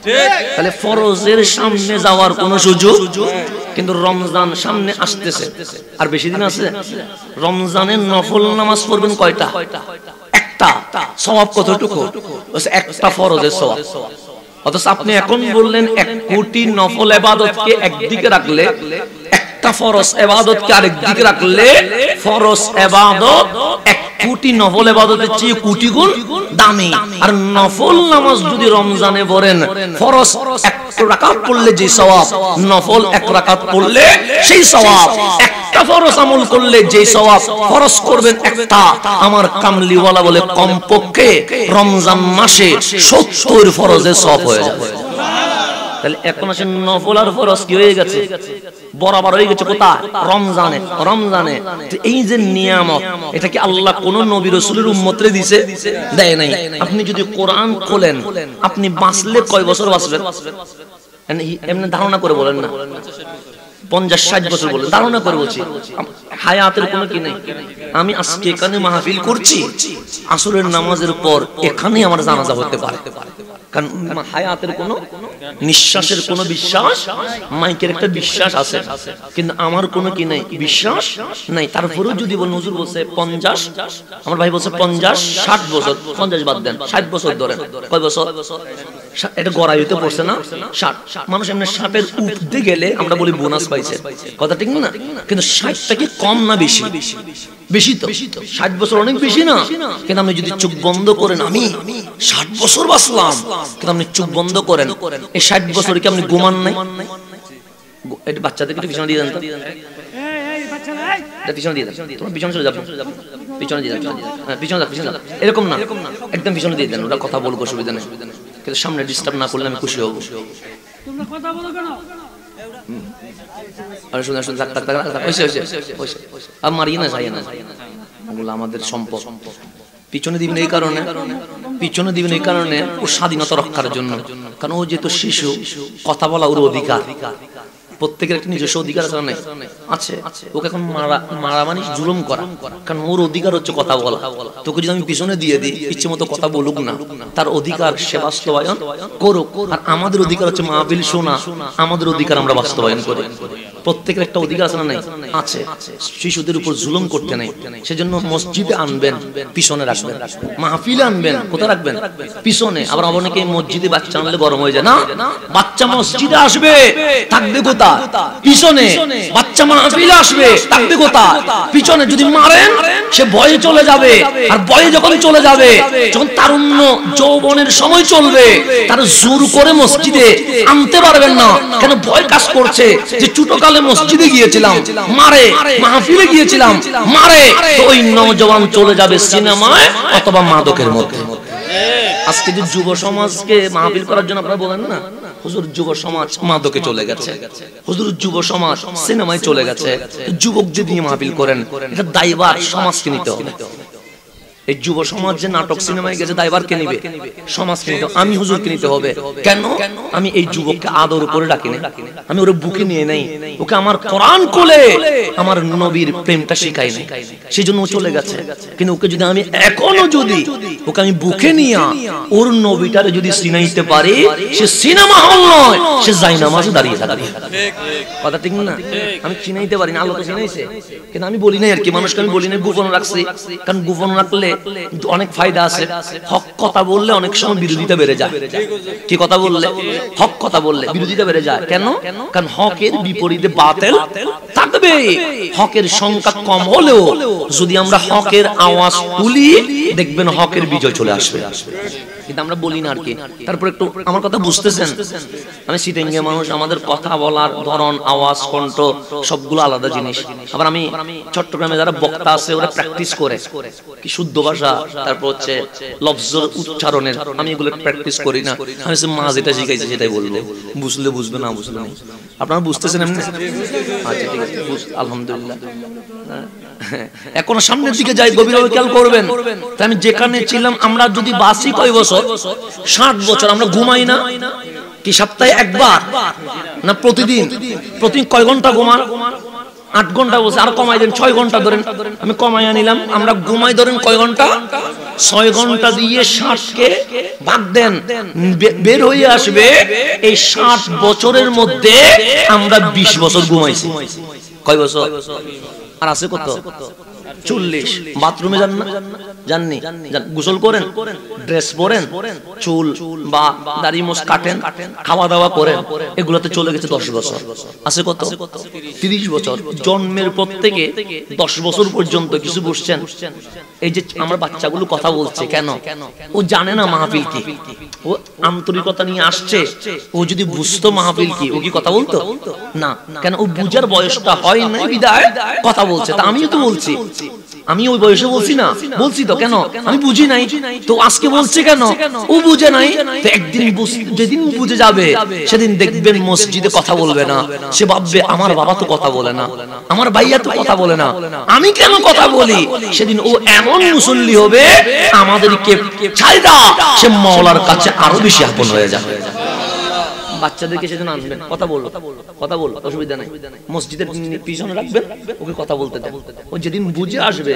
তাহলে ফরজের সামনে যাওয়ার কোনো সুযোগ? কিন্তু রমজান সামনে আসতেছে, আর বেশি দিন আছে। রমজানের নফল নামাজ পড়বেন কয়টা? একটা। সওয়াব কতটুকু? একটা ফরজের সওয়াব। অথচ আপনি এখন বললেন 1 কোটি নফল ইবাদতকে একদিকে রাখলে, একটা ফরজ ইবাদতকে আরেক দিকে রাখলে, ফরজ ইবাদত 1 কোটি নফল ইবাদতের চেয়ে কোটি গুণ দামি। আর নফল নামাজ যদি রমজানে পড়েন, ফরজ 1 রাকাত পড়লে যে সওয়াব, নফল 1 রাকাত পড়লে সেই সওয়াব। একটা ফরজ আমল করলে যে সওয়াব, ফরজ করবেন একটা, আমার কামলিওয়ালা বলে কমপক্ষে রমজান মাসে 70 ফরজের সওয়াব হয়ে যাবে। তাহলে এখন আসেন নফল আর ফরজ কি হয়ে গেছে? বরাবর হয়ে গেছে কোথায়? রমজানে। রমজানে এই যে নিয়ামত, এটা কি আল্লাহ কোন নবী রাসূলের উম্মতরে দিয়েছে? দেয় নাই। আপনি যদি কোরআন খোলেন, আপনি বাঁচলে কয় বছর বাঁচবেন? এমনি ধারণা করে বলেন না, 50-60 বছর বলেন, ধারণা করে বলছি। হায়াতের কোনো কি নেই। আমি আজকে এখানে মাহফিল করছি, আসরের নামাজের পর এখানেই আমার জানাজা হতে পারে, কারণ হায়াতের কোনো নিঃশ্বাসের কোনো বিশ্বাস, মাইকের একটা বিশ্বাস আছে, কিন্তু আমার কোনো কি নাই, বিশ্বাস নাই। তারপরেও যদি বল হুজুর বলছে 50, আমার ভাই বলছে 50-60 বছর, 50 বাদ দেন, 60 বছর ধরেন। কয় বছর? এটা গড়াই হইতে পড়ছে না 60। মানুষ এমনি 60-এর উঠতে গেলে আমরা বলি বোনাস পাইছে, কথা ঠিক না? কিন্তু 60টা কি কম না বেশি? বেশি তো। 60 বছর অনেক বেশি না? কিন্তু আপনি যদি চোখ বন্ধ করেন, আমি 60 বছর বাঁচলাম, কিন্তু আপনি চোখ বন্ধ করেন, এই 60 বছর কি আপনি ঘুমান নাই? এটা বাচ্চাদেরকে একটু পিছনে দিয়ে দেন তো, পিছনে দিয়ে দেন, তোমরা পিছনে চলে যাবে, পিছনে দিয়ে দেন, পিছনে যাও, পিছনে যাও, এরকম না, একদম পিছনে দিয়ে দেন, ওরা কথা বলবো, অসুবিধা নেই, কিন্তু সামনে ডিস্টার্ব না করলে আমি খুশি হব। তোমরা কথা বলো কেন? আরে শুনে শুনে থাক, আর মারিয়ে না, যাই না, ওগুলো আমাদের সম্পদ। পিছনে দিবেন এই কারণে, পিছনে দিবেন এই কারণে ও স্বাধীনতা রক্ষার জন্য, কারণ ও যেহেতু শিশু, কথা বলা ওর অধিকার। প্রত্যেকের একটা নিজস্ব অধিকার আছে না? আছে। ওকে এখন মারা মানে জুলুম করা, কারণ ওর অধিকার হচ্ছে কথা বলা। তোকে যদি আমি পিছনে দিয়ে দিই, ইচ্ছে মতো কথা বলুক না, তার অধিকার সে বাস্তবায়ন করুক। আর আমাদের অধিকার হচ্ছে মাহফিল শোনা, আমাদের অধিকার আমরা বাস্তবায়ন করি। প্রত্যেকের একটা অধিকার আছে না? নাই? আছে। শিশুদের উপর জুলুম করতে নেই। সেজন্য মসজিদে আনবেন, পিছনে রাখবেন। মাহফিলে আনবেন, কোথায় রাখবেন? পিছনে। আবার অনেকে মসজিদে বাচ্চা আনলে গরম হয়ে যায় না, বাচ্চা মসজিদে আসবে, থাকবে কোথায়? পিছনে। বাচ্চা মাহফিলে আসবে, থাকবে কোথায়? পিছনে। যদি মারেন, সে ভয়ে চলে যাবে, আর ভয়ে যখন চলে যাবে, যখন তারুণ্য যৌবনের সময় চলবে, তার জোর করে মসজিদে আনতে পারবেন না, কেন? ভয় কাজ করছে যে ছোটকালে মসজিদে গিয়েছিলাম মারে, মাহফিলে গিয়েছিলাম মারে, তো ওই নওজওয়ান চলে যাবে সিনেমায় অথবা মাদকের মধ্যে। আজকে যে যুব সমাজকে মাহফিল করার জন্য আপনারা বলেন না, হুজুর যুব সমাজ মাদকে চলে গেছে, হুজুর যুব সমাজ সিনেমায় চলে গেছে, যুবকদের নিয়ে মাহফিল করেন, এটা দায়ভার সমাজকে নিতে হবে। এই যুব সমাজ যে নাটক সিনেমায় গেছে দায়ভার কে নিবে? সমাজকে নিতে, আমি হুজুরকে নিতে হবে। কেন? আমি এই যুবককে আদর করে ডাকি না, আমি ওরে বুকে নিয়ে নেই, ওকে আমার কোরআন কোলে আমার নবীর প্রেমটা শিখাই নাই, সেজন্য ও চলে গেছে। কিন্তু ওকে যদি আমি এখনো যদি ওকে আমি বুকে নিয়ে ওর নবীটারে যদি চিনাইতে পারি, সে সিনেমা হল নয়, সে জায়নামাজে দাঁড়িয়ে থাকবে। কথা ঠিক না? আমি চিনাইতে পারি না, আল্লাহ তো চিনাইছে, কিন্তু আমি বলি নাই আর কি, মানুষকে আমি বলি নাই, গোপন রাখছি। কারণ গোপন রাখলে অনেক ফায়দা আছে। হক কথা বললে অনেক সময় বিরোধিতা বেড়ে যায়। কি কথা বললে? হক কথা বললে বিরোধিতা বেড়ে যায়। কেন? কারণ হকের বিপরীতে বাতিল থাকবে। হকের সংখ্যা কম হলেও যদি আমরা হকের আওয়াজ তুলি, দেখবেন হকের বিজয় চলে আসবে। কিন্তু আমরা বলি না আর কি। তারপর একটু আমার কথা বুঝতেছেন? আমি সিটেঙ্গে মানুষ, আমাদের কথা বলার ধরন, আওয়াজ, কণ্ঠ সবগুলো আলাদা জিনিস। আবার আমি চট্টগ্রামে যারা বক্তা আছে ওরা প্র্যাকটিস করে কি শুদ্ধ ভাষা, তারপর হচ্ছে লফজের উচ্চারণের, আমি এগুলো প্র্যাকটিস করি না। আমি মা যেটা শিখাইছে সেটাই বলবো, বুঝলে বুঝবে, না বুঝলে না। আপনারা বুঝতেছেন এমনি? আচ্ছা ঠিক আছে, আলহামদুলিল্লাহ। এখন সামনের দিকে যাই, গভীরভাবে খেয়াল করবেন। আমি যেখানে ছিলাম, আমরা যদি বাসি কয় বছর, 60 বছর, আমরা ঘুমাই না কি সপ্তাহে একবার না প্রতিদিন? প্রতিদিন কয় ঘন্টা ঘুমান? 8 ঘন্টা বলছে, আর কমাই দেন 6 ঘন্টা ধরেন, আমি কমাই আনিলাম। আমরা ঘুমাই ধরেন কয় ঘন্টা? 6 ঘন্টা দিয়ে 60 কে ভাগ দেন, বের হয়ে আসবে এই 60 বছরের মধ্যে আমরা 20 বছর ঘুমাইছি। কয় বছর? আর আছে কত? 40। বাথরুমে যান না? জাননি? গোসল করেন, ড্রেস পরেন, চুল বা দাড়ি মোছ কাটেন, খাওয়া দাওয়া করেন, এগুলোতে চলে গেছে 10 বছর। আছে কত? 30 বছর। জন্মের পর থেকে 10 বছর পর্যন্ত কিছু বুঝছেন? এই যে আমার বাচ্চাগুলো কথা বলছে কেন? ও জানে না মাহফিল কি, ও আন্তরিকতা নিয়ে আসছে। ও যদি বুঝতো মাহফিল কি, ও কি কথা বলতো না? কেন? ও বুঝার বয়সটা হয় নাই বিদায় কথা বলছে। তা আমিও তো বলছি, আমি ওই বয়সে বলছি না? বলছি তো। কেন? আমি বুঝি নাই তো আজকে বলছে কেন? ও বুঝে নাই তো। একদিন যেদিন বুঝে যাবে সেদিন দেখবেন মসজিদে কথা বলবে না, সে ভাববে আমার বাবা তো কথা বলে না, আমার ভাইয়া তো কথা বলে না, আমি কেন কথা বলি? সেদিন ও এমন মুসল্লি হবে, আমাদেরকে ছাইদা সে মাওলার কাছে আরো বেশি আপন হয়ে যাবে। বাচ্চাদেরকে সেজন্য আনবেন, কথা বলবো, কথা বলবো, অসুবিধা নাই। মসজিদের পিছনে রাখবেন, ওকে কথা বলতে দেন। ও যেদিন বুঝে আসবে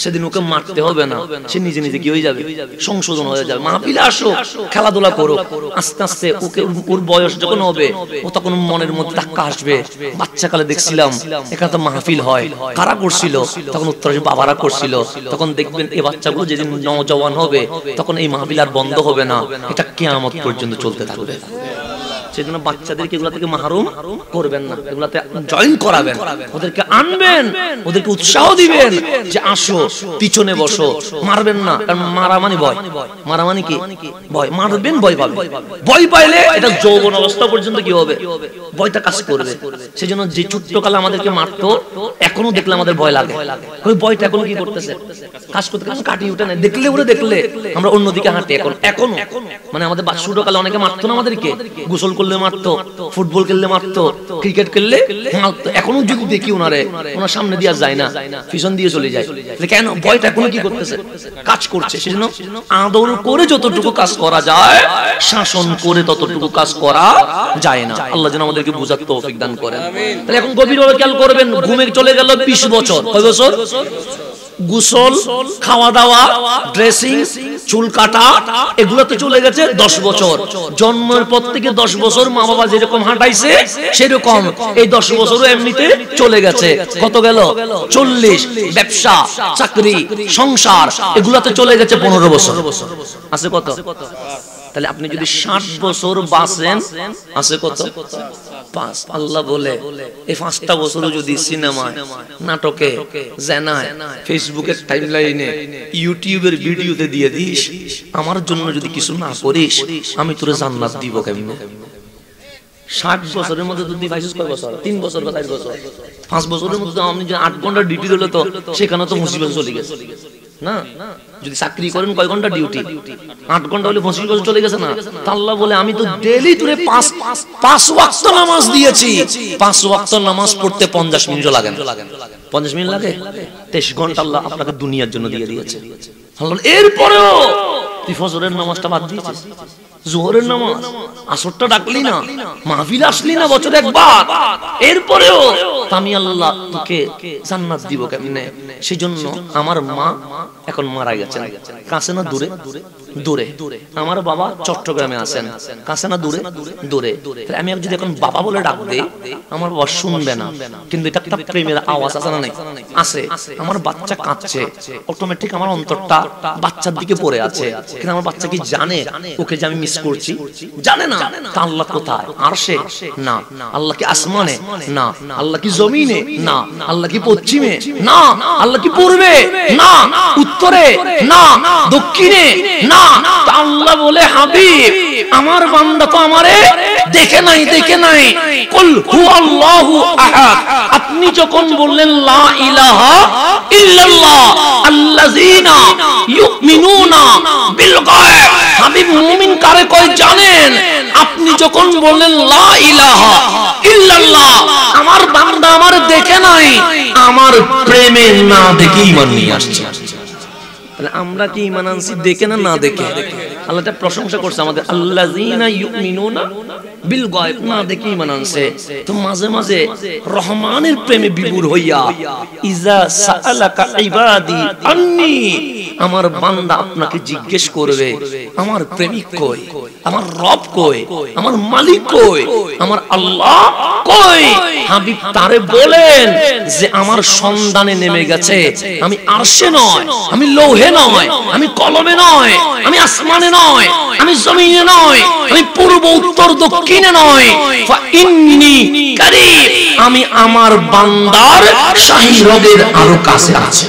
সেদিন ওকে মারতে হবে না, সে নিজে নিজে কি হয়ে যাবে? সংশোধন হয়ে যাবে। মাহফিলে আসো, খেলাধুলা করো, আস্তে আস্তে ওকে, ওর বয়স যখন হবে ও তখন মনের মধ্যে ধাক্কা আসবে। বাচ্চাকালে দেখছিলাম এখানে তো মাহফিল হয়, কারা করছিল? তখন উত্তর বাবারা করছিল। তখন দেখবেন এই বাচ্চাগুলো যেদিন নওজওয়ান হবে তখন এই মাহফিল আর বন্ধ হবে না, এটা কিয়ামত পর্যন্ত চলতে থাকবে। সেজন্য বাচ্চাদেরকে এগুলা থেকে মাহরুম করবেন না, এগুলাতে জয়েন করাবেন, ওদেরকে আনবেন, ওদেরকে উৎসাহ দিবেন যে আসো, পিছনে বসো। মারবেন না, কারণ মারা মানে ভয়। মারা মানে কি? ভয়। মারবেন, ভয় পাবে। ভয় পাইলে এটা যৌবন অবস্থা পর্যন্ত কি হবে? ভয়টা কাজ করবে। সেজন্য যে ছোট্টকালে আমাদেরকে মারতো, এখনো দেখলে আমাদের ভয় লাগে। ওই ভয়টা এখন কি করতেছে? কাজ করতে কাজ কাটিয়ে উঠে না, দেখলে ওরে দেখলে আমরা অন্যদিকে হাঁটি। এখনো মানে আমাদের ছোটকালে অনেকে মারতো না আমাদেরকে, গোসল করলে মারতো, ফুটবল খেললে মারতো, ক্রিকেট খেললে মারতো। এখনো যদি দেখি ওনারে, ওনার সামনে দিয়ে যায় না, পিছন দিয়ে চলে যায়। কেন? ভয়টা এখনো কি করতেছে? কাজ করছে। সেজন্য আদর করে যতটুকু কাজ করা যায়, শাসন করে ততটুকু কাজ করা যায় না। আল্লাহ যেন আমাদেরকে বুঝার তৌফিক দান করেন। তাহলে এখন গভীরভাবে খেয়াল করবেন, ঘুমে চলে গেল 20 বছর। কয় বছর? গোসল, খাওয়া দাওয়া, ড্রেসিং, চুল কাটা, এগুলোতে চলে গেছে 10 বছর। জন্মের পর থেকে 10 বছর মা বাবা যেরকম হাঁটাইছে সেরকম এই 10 বছরও এমনিতে চলে গেছে। কত গেল? 40। ব্যবসা, চাকরি, সংসার, এগুলোতে চলে গেছে 15 বছর। আছে কত? তাহলে আপনি যদি 60 বছর বাঁচেন, আছে কত? 5। আল্লাহ বলে এই 5টা বছর যদি সিনেমায়, নাটকে, জেনায়, ফেসবুকের টাইমলাইনে, ইউটিউবের ভিডিওতে দিয়ে দিস, আমার জন্য যদি কিছু না করিস, আমি তোরে জান্নাত দিব কেমনে? 60 বছরের মধ্যে তুই পাইছিস কয় বছর? 3 বছর বা 4 বছর। 5 বছরের মধ্যে আপনি যে 8 ঘন্টা ডিউটি দিলে তো সেখানে তো মুসিবত চলে গেছে না? যদি চাকরি করেন কয় ঘন্টা ডিউটি? 8 ঘন্টা হলে 25 বছর চলে গেছে না? আল্লাহ বলে আমি তো ডেইলি তোরে 5 ওয়াক্ত নামাজ দিয়েছি। 5 ওয়াক্ত নামাজ পড়তে 50 মিনিট লাগে না? 50 মিনিট লাগে? 23 ঘন্টা আল্লাহ আপনাকে দুনিয়ার জন্য দিয়ে দিয়েছে। এরপরেও তুই ফজরের নামাজটা বাদ দিয়েছিস, জোহরের নামাজ, আসরটা ডাকলি না, মাহফিল আসলি না বছরে একবার, এরপরেও আমি আল্লাহ তোকে জান্নাত দিব কেমনে? সেজন্য আমার মা এখন মারা গেছেন, কাছে না দূরে? দূরে। আমার বাবা চট্টগ্রামে আছেন, কাছে না দূরে? দূরে। আমি যদি এখন বাবা বলে ডাক দেই আমার বাবা শুনবে না, কিন্তু এটা একটা প্রেমের আওয়াজ আছে না? নাই আছে। আমার বাচ্চা কাঁদছে, অটোমেটিক আমার অন্তরটা বাচ্চার দিকে পড়ে আছে, কিন্তু আমার বাচ্চা কি জানে ওকে যে আমি মিস করছি? জানে না। তা আল্লাহ কোথায়? আরশে? না। আল্লাহ কি আসমানে? না। আল্লাহ কি জমিনে? না। আল্লাহ কি পশ্চিমে? না। আল্লাহ কি পূর্বে? না। উত্তরে? না। দক্ষিণে? না। তা আল্লাহ বলে হাবিব আমার বান্দা তো আমারে দেখে নাই, দেখে নাই। কুল হুয়াল্লাহু আহাদ, আপনি যখন বললেন লা ইলাহা ইল্লাল্লাহ আল্লাযীনা ইউমিনুনা বিল গায়ব, হাবিব মুমিন কারে কয় জানেন? আপনি যখন বললেন লা ইলাহা ইল্লাল্লাহ, আমার বান্দা আমার দেখে নাই, আমার প্রেমে না দেখে ঈমান নিয়ে আসছে। তাহলে আমরা কি ঈমান আনছি দেখে না না দেখে? আল্লাহ তা প্রশংসা করছে আমাদের, আল্লাযীনা ইউমিনুনা বিল গায়ব, না দেখে ঈমান আনছে। তো মাঝে মাঝে রহমানের প্রেমে বিভোর হইয়া ইজা সাআলাকা ইবাদি আন্নী, আমার বান্দা আপনাকে জিজ্ঞেস করবে আমার প্রেমিক কই, আমার রব কই, আমার মালিক কই, আমার আল্লাহ কই? হাবিব তারে বলেন যে আমার সন্ধানে নেমে গেছে, আমি আরশে নয়, আমি লৌহে নয়, আমি কলমে নয়, আমি আসমানে নয়, আমি জমিনে নয়, আমি পূর্ব উত্তর দক্ষিণে নয়, ফা ইন্নী কারীব, আমি আমার বান্দার শাহী রবের আরো কাছে আছি।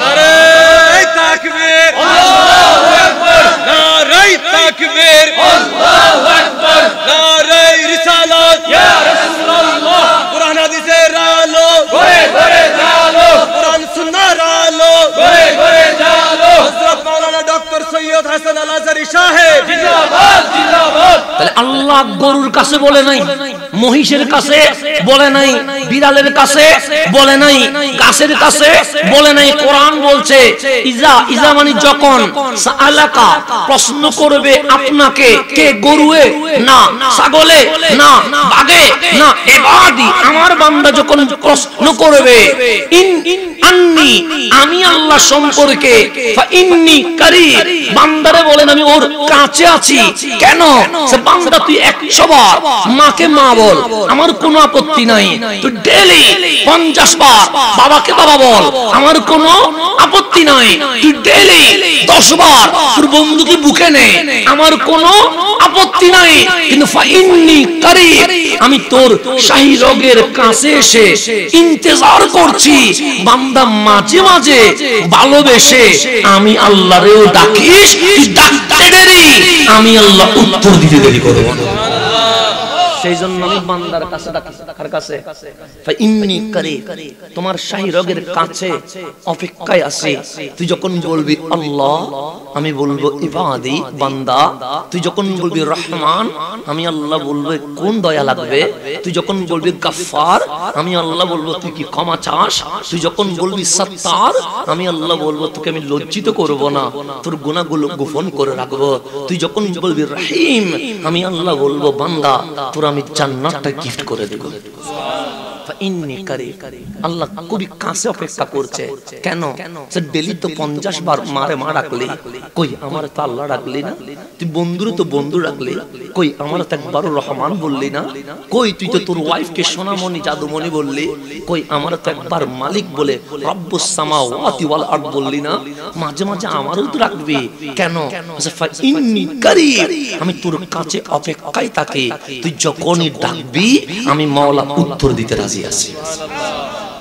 নারে তাকবীর, আল্লাহু আকবার, নারে তাকবীর, আল্লাহু আকবার, নারে রিসালাত, ইয়া রাসূলুল্লাহ, কুরআন হাদিসের আলো ঘরে ঘরে জালো, কুরআন সুন্নাহর আলো ঘরে ঘরে জালো, হযরত মাওলানা ডক্টর সৈয়দ হাসান আল আজহারী সাহেব জিন্দাবাদ জিন্দাবাদ। তাহলে আল্লাহ গরুর কাছে বলে নাই, মহিষের কাছে বলে নাই, বিড়ালের কাছে বলে নাই, গাছের কাছে বলে নাই। কোরআন বলছে ইজা, ইজা মানে যখন, সাআলাকা প্রশ্ন করবে আপনাকে, কে? গরুয়ে? না। ছাগলে? না। বাঘে? না। ইবাদি, আমার বান্দা যখন প্রশ্ন করবে আন্নী, আমি আল্লাহ সম্পর্কে, ফা ইন্নী কারীব, বান্দারে বলেন আমি ওর কাছে আছি। কেন? সে বান্দা তুই 100 বার মাকে মা বল, আমার কোনো আপত্তি নাই। তুই ডেইলি 50 বার বাবাকে বাবা বল, আমার কোনো আপত্তি নাই। তুই ডেইলি 10 বার তোর বন্ধুকে বুকে নে, আমার কোনো আপত্তি নাই। কিন্তু ফা ইন্নী কারীব, আমি তোর শাহী রগের কাছে এসে ইন্তজার করছি। বান্দা মাঝে মাঝে ভালোবেসে আমি আল্লাহরেও ডাকিস, তুই ডাকতে দেরি, আমি আল্লাহ উত্তর দিতে দেরি করব না। সেই জন্য আমি বান্দার কাছে ডাকি, কার কাছে? ফা ইন্নী কারীব, তোমার শাহী রগের কাছে অপেক্ষায় আছি। তুই যখন বলবি আল্লাহ, আমি বলবো ইবাদি, বান্দা। তুই যখন বলবি রহমান, আমি আল্লাহ বলবো কোন দয়া লাগবে। তুই যখন বলবি গফফার, আমি আল্লাহ বলবো তুই কি ক্ষমা চাস। তুই যখন বলবি সত্তার, আমি আল্লাহ বলবো তোকে আমি লজ্জিত করব না, তোর গুনাহগুলো গোপন করে রাখবো। তুই যখন বলবি রহিম, আমি আল্লাহ বলবো বান্দা তোর আমি জান্নাতটা গিফট করে দেব। আল্লাহ খুবই কাছে অপেক্ষা করছে। কেন? ডেলি তো 50 বার মারে মা ডাকলি, কই আমার তো আল্লাহ ডাকলি না? তুই বন্ধুরে তো বন্ধু ডাকলি, কই আমার তো একবারও রহমান বললি না? কই তুই তো তোর ওয়াইফকে সোনামণি জাদুমণি বললি, কই আমার তো একবার মালিক বলে রব্বুস সামাওয়াতি ওয়াল আরদ বললি না? মাঝে মাঝে আমারও তো রাখবি। কেন? ইন্নী কারীব, আমি তোর কাছে অপেক্ষায় থাকি। তুই যখনই ডাকবি আমি মাওলা উত্তর দিতে রাজি আছি।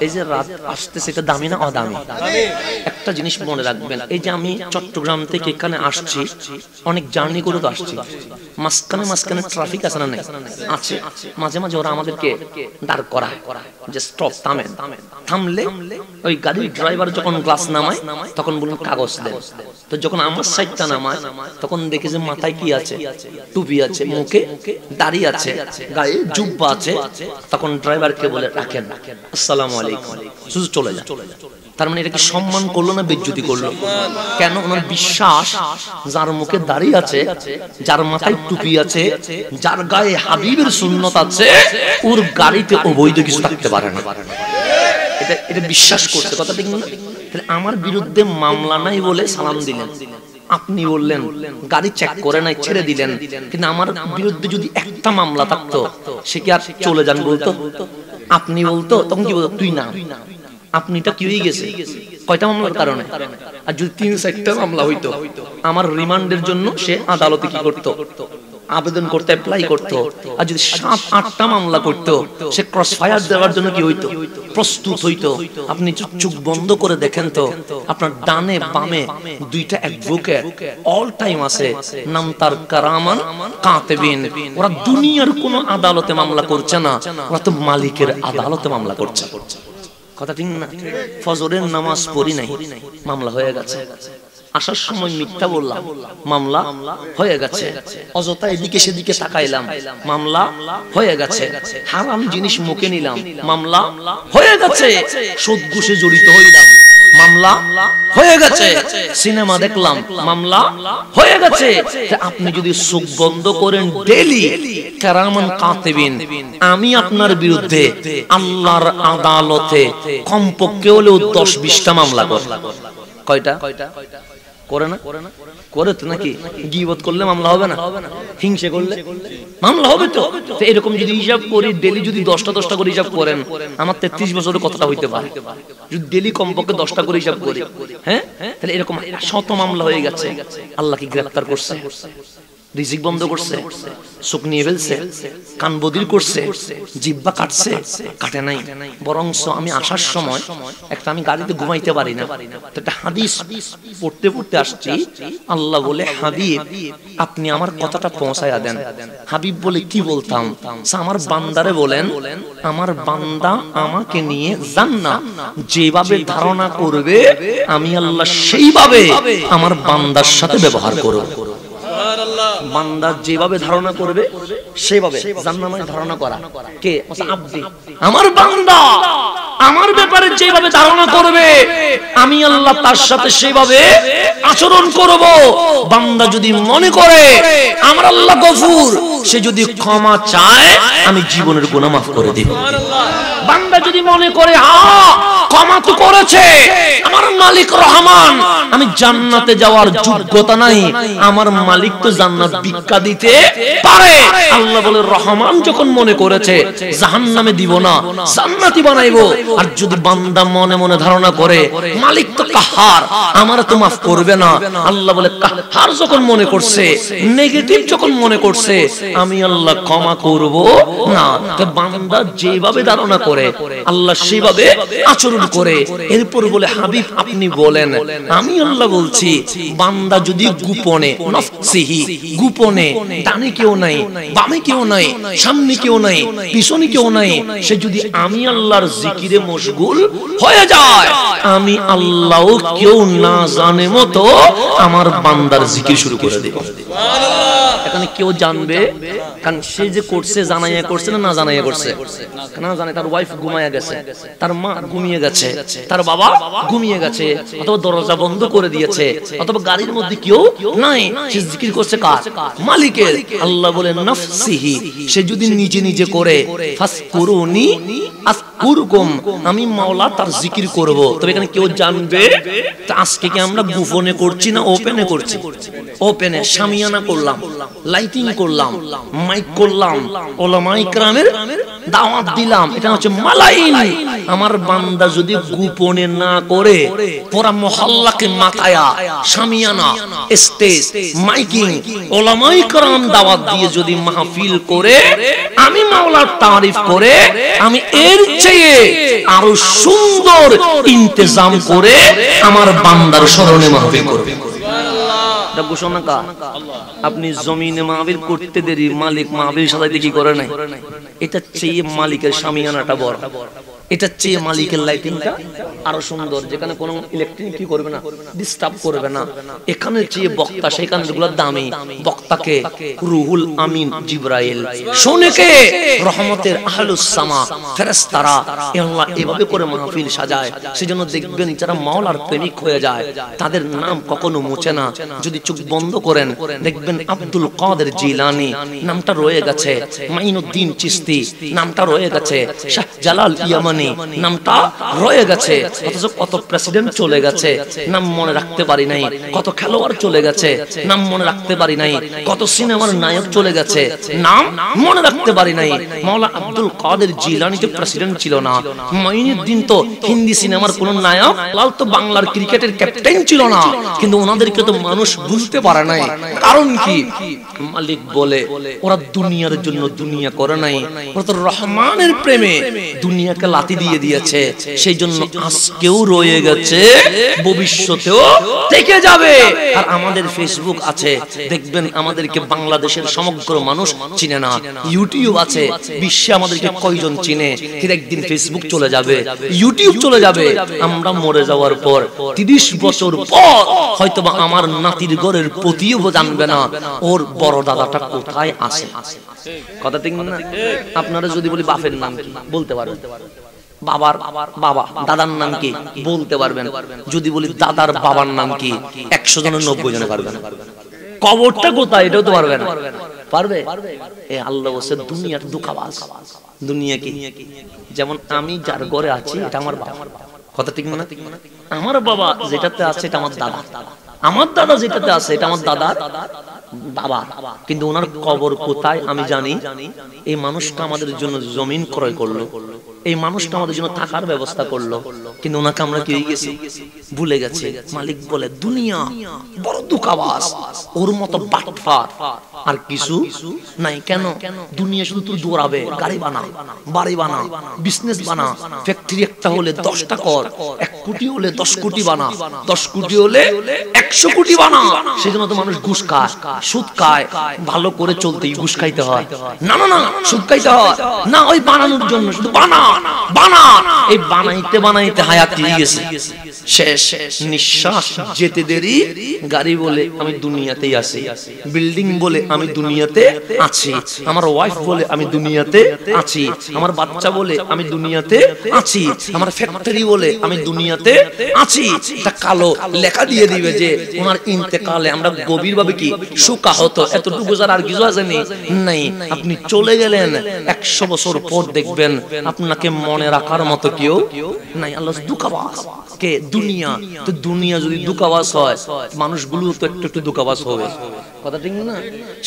এই যে রাত আসতেছে, এটা দামি না অদামি? একটা জিনিস মনে রাখবেন, এই যে আমি চট্টগ্রাম থেকে এখানে আসছি, অনেক জার্নি করে তো আসছি, মাঝখানে মাঝখানে ট্রাফিক আছে না? আছে। মাঝে মাঝে ওরা আমাদেরকে দাঁড় করায় যে স্টপ, থামেন। থামলে ওই গাড়ির ড্রাইভার যখন গ্লাস নামায় তখন বলুন কাগজ দেন। তো যখন আমার সাইডটা নামায় তখন দেখি যে মাথায় কি আছে? টুপি আছে, মুখে দাড়ি আছে, গায়ে জুব্বা আছে। তখন ড্রাইভারকে বলে রাখেন, আসসালামু আলাইকুম, শুধু চলে যা। তার মানে এটা কি সম্মান করলো না বেজ্জতি করলো? কেন? ওনার বিশ্বাস যার মুখে দাড়ি আছে, যার মাথায় টুপি আছে, যার গায়ে হাবিবের সুন্নত আছে, ওর গাড়িতে অবৈধ কিছু থাকতে পারে না। এটা বিশ্বাস করছে, কথা ঠিক না? তাহলে আমার বিরুদ্ধে মামলা নাই বলে সালাম দিলেন, আপনি বললেন গাড়ি চেক করে নাই ছেড়ে দিলেন, কিন্তু আমার বিরুদ্ধে যদি একটা মামলা থাকতো সে কি আর চলে যান বলতো? আপনি বলতো, তখন কি বলতো? তুই না, আপনিটা কি হয়ে গেছে কয়টা মামলার কারণে? আর যদি 3-4টা মামলা হইতো, আমার রিমান্ডের জন্য সে আদালতে কি করতো? আবেদন করতে, অ্যাপ্লাই করতো। আর যদি 7-8টা মামলা করতো, সে ক্রস ফায়ার দেওয়ার জন্য কি হইতো? প্রস্তুত হইতো। আপনি চোখ বন্ধ করে দেখেন তো, আপনার ডানে বামে 2টা অ্যাডভোকেট অল টাইম আছে, নাম তার কারামান কাতেবিন। ওরা দুনিয়ার কোন আদালতে মামলা করছে না, ওরা তো মালিকের আদালতে মামলা করছে। কথা ঠিক না? ফজরের নামাজ পড়ি নাই, মামলা হয়ে গেছে। আসার সময় মিথ্যা বললাম, মামলা হয়ে গেছে। অযথা এদিকে সেদিকে তাকাইলাম, মামলা হয়ে গেছে। হারাম জিনিস মুখে নিলাম, মামলা হয়ে গেছে। সুদ ঘুষে জড়িত হইলাম, মামলা হয়ে গেছে। সিনেমা দেখলাম, মামলা হয়ে গেছে। আপনি যদি চোখ বন্ধ করেন ডেইলি কারামান কাতেবিন, আমি আপনার বিরুদ্ধে আল্লাহর আদালতে কমপক্ষে হলেও 10-20টা মামলা করব। কয়টা করে না? করে তো নাকি? গীবত করলে মামলা হবে না? হিংসা করলে মামলা হবে তো? এরকম যদি হিসাব করি, ডেলি যদি 10টা করে হিসাব করেন, আমার 33 বছরের কথাটা হইতে পারে। যদি ডেলি কমপক্ষে 10টা করে হিসাব করি, হ্যাঁ, তাহলে এরকম 100 মামলা হয়ে গেছে। আল্লাহ কি গ্রেফতার করছে? রিজিক বন্ধ করছে? চোখ নিয়ে ফেলছে? কান বদির করছে? জিহ্বা কাটছে? কাটে নাই। বরংস আমি আসার সময় একটা, আমি গাড়িতে ঘুমাইতে পারি না, তো একটা হাদিস পড়তে পড়তে আসছি। আল্লাহ বলে, হাবিব আপনি আমার কথাটা পৌঁছায়া দেন। হাবিব বলে, কি বলতাম? আমার বান্দারে বলেন, আমার বান্দা আমাকে নিয়ে জান্নাত যেভাবে ধারণা করবে, আমি আল্লাহ সেইভাবে আমার বান্দার সাথে ব্যবহার করব। বান্দা যেভাবে ধারণা করবে সেভাবে জান্নাতে ধারণা করা। কে? আপনি। আমার বান্দা আমার ব্যাপারে যেভাবে ধারণা করবে, আমি আল্লাহ তার সাথে সেভাবে আচরণ করব। বান্দা যদি মনে করে আমার আল্লাহ গফুর, সে যদি ক্ষমা চায়, আমি জীবনের গুনাহ মাফ করে দেব। বান্দা যদি মনে করে ক্ষমা তো করেছে, আমার মালিক রহমান, আমি জান্নাতে যাওয়ার যোগ্যতা নাই, আমার মালিক তো জান্নাত ভিক্ষা দিতে পারে। আল্লাহ বলে, রহমান যখন মনে করেছে জাহান্নামে দিব না, জান্নাতি বানাইবো। আর যদি বান্দা মনে মনে ধারণা করে মালিক তো কাহার, আমার তো মাফ করবে না, আল্লাহ বলে, কাহার যখন মনে করছে, নেগেটিভ যখন মনে করছে, আমি আল্লাহ ক্ষমা করব না। তো বান্দা যেভাবে ধারণা করে, আল্লাহ সেভাবে আচরণ করে। এরপর বলে, হাবিব আপনি বলেন, আমি আল্লাহ বলছি, বান্দা যদি গোপনে, নফসিহি গোপনে, ডানে কেউ নাই, বামে কেউ নাই, সামনে কেউ নাই, পিছনে কেউ নাই, সে যদি আমি আল্লাহর জিকিরে মশগুল হয়ে যায়, আমি আল্লাহ কেউ না জানে মতো আমার বান্দার জিকির শুরু করে দেব। এখানে কেউ জানবে, কারণ সে যে করছে জানাইয়া করছে না জানাইয়া করছে? না জানে। তার ওয়াইফ ঘুমাইয়া গেছে, তার মা ঘুমিয়ে গেছে, তার বাবা ঘুমিয়ে গেছে, অথবা দরজা বন্ধ করে দিয়েছে, অথবা গাড়ির মধ্যে কেউ নাই, সে জিকির করছে কার? মালিকের। আল্লাহ বলে, নফসিহি, সে যদি নিজে নিজে করে, ফাসকুরুনি আযকুরকুম, আমি মাওলা তার জিকির করব। তবে এখানে কেউ জানবে? আজকে কি আমরা গোপনে করছি না ওপেনে করছি? ওপেনে। শামিয়ানা করলাম, লাইটিং করলাম, মাইক করলাম, উলামায়ে কেরামের দাওয়াত দিলাম, এটা হচ্ছে মালাইন। আমার বান্দা যদি গোপনে না করে, পুরা মহল্লাকে মাথায়া শামিয়ানা, স্টেজ, মাইকিং, উলামায়ে কেরাম দাওয়াত দিয়ে যদি মাহফিল করে, আমি মাওলার তারিফ করে, আমি এর চেয়ে আরো সুন্দর ইন্তজাম করে আমার বান্দার স্মরণে মাহফিল করব। ঘোষণা কা? আপনি জমিনে মাহফিল করতে দেরি, মালিক মাহফিল সাজাইতে কি করে নাই? এটা চেয়ে মালিকের শামিয়ানাটা বড়, এটা চেয়ে মালিকের লাইটিংটা আরো সুন্দর, যেখানে কোনো ইলেকট্রিক কি করবে না, ডিস্টার্ব করবে না। এখানে যে বক্তা সেখানে যেগুলো দামি, বক্তাকে রুহুল আমিন জিবরাইল, শুনে কে রহমতের আহলুস সামা ফেরেশতারা, আল্লাহ এভাবে করে মাহফিল সাজায়। সেজন্য দেখবেন যারা মাওলার প্রেমিক হয়ে যায় তাদের নাম কখনো মুছে না। যদি চোখ বন্ধ করেন দেখবেন আব্দুল কাদের জিলানী নামটা রয়ে গেছে, মাইনুদ্দিন চিশতি নামটা রয়ে গেছে, শাহ জালাল ইয়ামানি নামটা রয়ে গেছে। অথচ কত প্রেসিডেন্ট চলে গেছে, নাম মনে রাখতে পারি নাই। কত খেলোয়াড় চলে গেছে, নাম মনে রাখতে পারি নাই। কত সিনেমার নায়ক চলে গেছে, নাম মনে রাখতে পারি নাই। মাওলানা আব্দুল কাদের জিলানী তো প্রেসিডেন্ট ছিল না, মাইনুদ্দিন তো হিন্দি সিনেমার কোন নায়ক, লাল তো বাংলার ক্রিকেটের ক্যাপ্টেন ছিল না, কিন্তু ওনাদেরকে তো মানুষ বুঝতে পারে নাই। কারণ কি? মালিক বলে ওরা দুনিয়ার জন্য দুনিয়া করে নাই, ওরা তো রহমানের প্রেমে দুনিয়াকে লাথি দিয়ে দিয়েছে। সেই জন্য আজকেও রয়ে গেছে, ভবিষ্যতেও থেকে যাবে। আর আমাদের ফেসবুক আছে, দেখবেন আমাদেরকে বাংলাদেশের সমগ্র মানুষ চিনে না। ইউটিউব আছে, বিশ্বে আমাদেরকে কয়জন চিনে, কিন্তু একদিন ফেসবুক চলে যাবে, ইউটিউব চলে যাবে। আমরা মরে যাওয়ার পর 30 বছর পর হয়তোবা আমার নাতির ঘরের পতিও জানবে না ওর বড় দাদাটা কোথায় আছে। কথা ঠিক না? আপনারা যদি বলি বাপের নাম কি বলতে পারবেন, বাবার বাবা দাদার নাম কি বলতে পারবেন। যদি বলি দাদার বাবার নাম কি, 100 জনের 90 জনে পারবেন। কবরটা কোথায় এটাও তো পারবে না। পারবে? এ আল্লাহ বলছে দুনিয়ার দুঃখাবাজ। দুনিয়া কি? যেমন আমি যার ঘরে আছি এটা আমার বাবা। কথা ঠিক না? আমার বাবা যেটাতে আছে এটা আমার দাদা, আমার দাদা যেটাতে আছে এটা আমার দাদার বাবা। কিন্তু ওনার কবর কোথায় আমি জানি। এই মানুষটা আমাদের জন্য জমিন ক্রয় করলো, এই মানুষটা আমাদের জন্য থাকার ব্যবস্থা করলো, কিন্তু ওনাকে আমরা কি হয়ে গেছি? ভুলে গেছি। মালিক বলে দুনিয়া বড় দুঃখাবাজ, ওর মতো বাটফার আর কিছু নাই। কেন? দুনিয়া শুধু তুই দৌড়াবে, গাড়ি বানা, বাড়ি বানা, বিজনেস বানা, ফ্যাক্টরি একটা হলে 10টা কর, 1 কোটি হলে 10 কোটি বানা, 10 কোটি হলে 100 কোটি বানা। সেজন্য তো মানুষ ঘুষ খায়, সুদ খায়। ভালো করে চলতেই ঘুষ খাইতে হয় না, না না সুদ খাইতে হয় না, ওই বানানোর জন্য শুধু বানা বানা। এই বানাইতে বানাইতে হায়াত দিয়ে গেছে, শেষ। নিঃশ্বাস যেতে দেরি, গাড়ি বলে আমি দুনিয়াতেই আছি, বিল্ডিং বলে আমি দুনিয়াতে আছি, আমার ওয়াইফ বলে আমি দুনিয়াতে আছি, আমার বাচ্চা বলে আমি দুনিয়াতে আছি, আমার ফ্যাক্টরি বলে আমি দুনিয়াতে আছি। তা কালো লেখা দিয়ে দিবে যে ওনার ইন্তেকালে আমরা গভীরভাবে কি শোকাহত, এতটুকু যার আর কিছু আছে নাই। আপনি চলে গেলেন, 100 বছর পর দেখবেন আপনাকে মনে রাখার মতো কেউ নাই। আল্লাহ দুঃখাবাজ কে? দুনিয়া। তো দুনিয়া যদি দুঃখাবাজ হয়, মানুষগুলো তো একটু একটু দুঃখাবাজ হবে। কথা ঠিক না?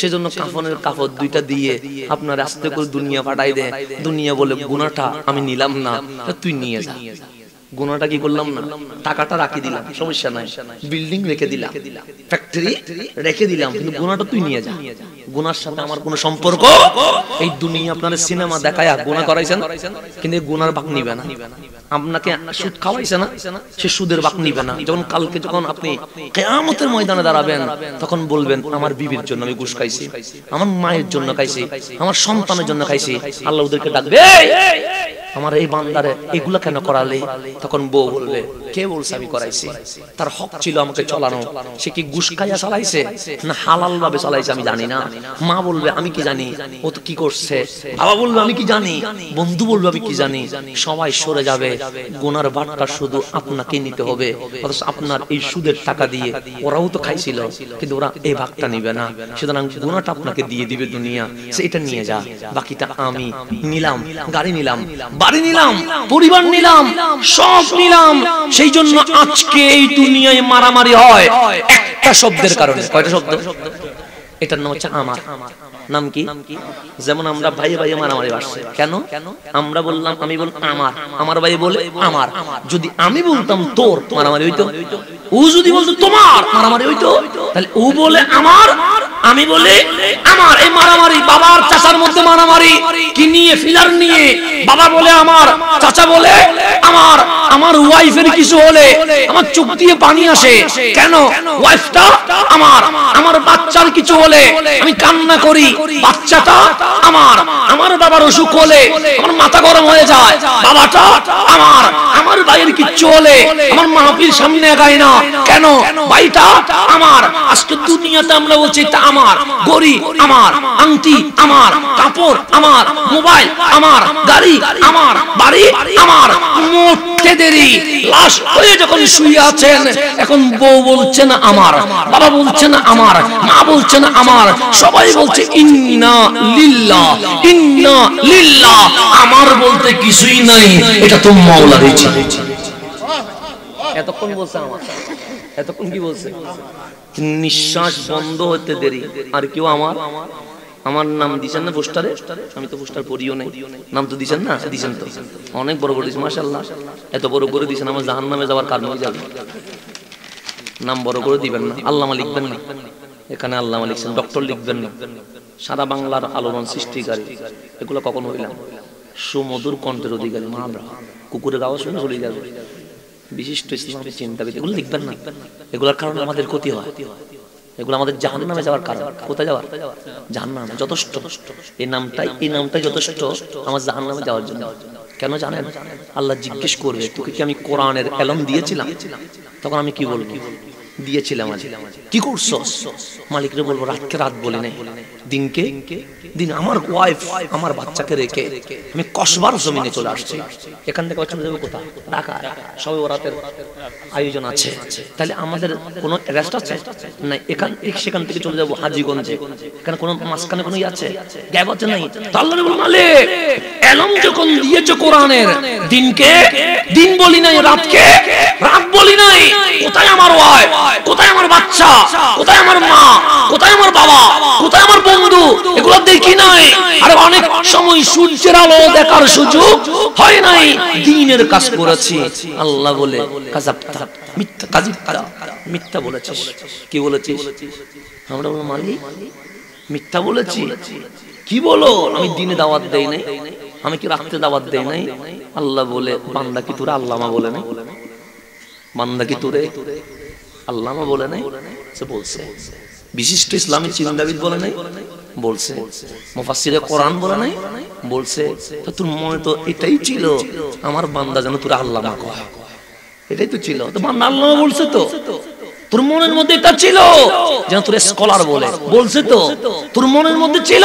সেজন্য কাফনের কাপড় 2টা দিয়ে আপনার আস্তে করে দুনিয়া পাঠাই দেয়। দুনিয়া বলে গুনাহটা আমি নিলাম না, তুই নিয়ে যা। গুনাহটা কি করলাম না, টাকাটা রাখি দিলাম, সমস্যা নাই, বিল্ডিং রেখে দিলাম, ফ্যাক্টরি রেখে দিলাম, কিন্তু গুনাহটা তুই নিয়ে যা। গুনার সাথে আমার কোনো সম্পর্ক। এই দুনিয়া আপনার সিনেমা দেখায় গুনাহ করাইছেন, কিন্তু গুনার ভাগ নিবে না। আপনাকে সুদ খাওয়াইছে না, সে সুদের ভাগ নিবে না। যখন কালকে যখন আপনি কিয়ামতের ময়দানে দাঁড়াবেন, তখন বলবেন আমার বিবির জন্য আমি ঘুষ খাইছি, আমার মায়ের জন্য খাইছি, আমার সন্তানের জন্য খাইছি। আল্লাহ ওদেরকে ডাকবে, আমার এই বান্দারে এগুলা কেন করালে? তখন বউ বলবে কে বলছে আমি করাইছি? তার হক ছিল আমাকে চলানো, সে কি ঘুষ খাইয়া চালাইছে না হালাল ভাবে চালাইছে আমি জানি না। মা বলবে আমি কি জানি ও তো কি করছে, বাবা বলবে আমি কি জানি, বন্ধু বলবে আমি কি জানি। সবাই সরে যাবে, গুনার ভাগটা শুধু আপনাকে নিতে হবে। অথচ আপনার এই সুদের টাকা দিয়ে ওরাও তো খাইছিল, কিন্তু ওরা এই ভাগটা নিবে না। সুতরাং গুনাহটা আপনাকে দিয়ে দিবে দুনিয়া, সেটা নিয়ে যা, বাকিটা আমি নিলাম। গাড়ি নিলাম, বাড়ি নিলাম, পরিবার নিলাম, সব নিলাম। সেই জন্য আজকে এই দুনিয়ায় মারামারি হয় একটা শব্দের কারণে। কয়টা শব্দ? এটার নাম হচ্ছে আমার। নাম কি? যেমন আমরা ভাই ভাই মারামারি আসছে কেন? আমরা বললাম, আমি বল আমার, আমার ভাই বলে আমার। যদি আমি বলতাম তোর, মারামারি হইতো। ও যদি বলতো তোমার, মারামারি হইতো। তাহলে ও বলে আমার, আমি বলে আমার। এই মারামারি বাবার চাচার মধ্যে মারামারি, কি নিয়ে ফিলার নিয়ে, বাবা বলে আমার, চাচা বলে আমার, আমার ওয়াইফের কিছু হলে আমার চোখ দিয়ে পানি আসে, কেন? ওয়াইফটা আমার, আমার বাচ্চার কিছু হলে আমি কান্না করি, বাচ্চাটা আমার, আমার বাবার অসুখ হলে আমার মাথা গরম হয়ে যায়, বাবাটা আমার, আমার ভাইয়ের কিচ্ছু হলে আমার মাহফিল সামনে আগায় না, কেন? ভাইটা আমার। আজকে দুনিয়াতে আমরা বলছি এটা আমার, গড়ি আমার, আংটি আমার, কাপড় আমার, মোবাইল আমার, গাড়ি আমার, বাড়ি আমার, মরতে দেরি, লাশ হয়ে যখন শুয়ে আছেন, এখন বউ বলছে না আমার, বাবা বলছে না আমার, মা বলছে না আমার, সবাই বলছে ইন্না লিল্লাহ, ইন্না লিল্লাহ। আমার বলতে কিছুই নাই, এটা তো মাওলার ইচ্ছা। এতক্ষণ বলছে আমার, এতক্ষণ কি বলছে? নিঃশ্বাস বন্ধ হতে দেরি, আর কেউ আমার, আমার নাম দিছেন না পোস্টারে? আমি তো পোস্টার পড়িও নাই, নাম তো দিছেন না? দিছেন তো, অনেক বড় করে দিছেন, মাশাআল্লাহ। এত বড় করে দিছেন, আমার জাহান্নামে যাওয়ার কারণ হয়ে যাবে। নাম বড় করে দিবেন না, আল্লামা লিখবেন না, এখানে আল্লামা লিখছেন, ডক্টর লিখবেন না। সারা বাংলার আলোড়ন সৃষ্টিকারী, এগুলো কখন হইলাম? সুমধুর কণ্ঠের অধিকারী মা, আমরা কুকুরের আওয়াজ শুনে চলে যাবে। বিশিষ্ট ইসলামী চিন্তাবিদ, এগুলো লিখবেন না, এগুলোর কারণে আমাদের ক্ষতি হয়, এগুলো আমাদের জাহান্নামে যাওয়ার কারণ। কোথায় যাওয়ার? জাহান্নামে। যথেষ্ট, এই নামটাই যথেষ্ট আমার জাহান্নামে যাওয়ার জন্য। কেন জানেন? আল্লাহ জিজ্ঞেস করবে, তোকে কি আমি কোরআনের এলম দিয়েছিলাম? তখন আমি কি বলবো? দিয়েছিলাম। আজ কি করছো? মালিকরে বলবো রাতকে রাত বলি নাই, দিনকে দিন। আমার ওয়াইফ, আমার বাচ্চাকে রেখে আমি কসবার জমিনে চলে আসছি। এখান থেকে চলে যাবো কোথায়? ঢাকা। সবে বরাতের আয়োজন আছে, তাহলে আমাদের কোনো রেস্ট আছে না? সেখান থেকে চলে যাবো হাজীগঞ্জে, এখানে কোনো মাঝখানে কোনো আছে? গ্যাপ আছে নাই? আল্লাহর মালিক এলম যখন দিয়েছে কোরআনের, দিনকে দিন বলি নাই, রাতকে রাত বলি নাই। কোথায় আমার ওয়াইফ? কোথায় আমার বাচ্চা? কোথায় আমার মা? কোথায় আমার বাবা? কোথায় আমার বন্ধু? এগুলো দেখি নাই। আর অনেক সময় সূর্যের আলো দেখার সুযোগ হয় নাই, দিনের কাজ করেছি। আল্লাহ বলে কাযাবতা, মিথ্যা, কাযিবতা, মিথ্যা বলেছিস। কি বলেছিস? আমরা বললাম মালিক মিথ্যা বলেছি। কি বলো? আমি দিনে দাওয়াত দেই নাই, আমি কি রাতে দাওয়াত দেই নাই? আল্লাহ বলে বান্দা কি তোরা আল্লামা বলে নাই? বান্দা কি তোরে আল্লামা বলে নাই? সে বলছে। বিশিষ্ট ইসলামী চিন্তাবিদ বলে নাই? বলছে। মুফাসসিরে কোরআন বলে নাই? বলছে। তো তোর মনে তো এটাই ছিল, আমার বান্দা যেন তোরা আল্লামা কয়, এটাই তো ছিল। তো বান্দা আল্লামা বলছে, তো তোর মনের মধ্যে এটা ছিল যেন তোর স্কলার বলে, বলছে তো তোর মনের মধ্যে ছিল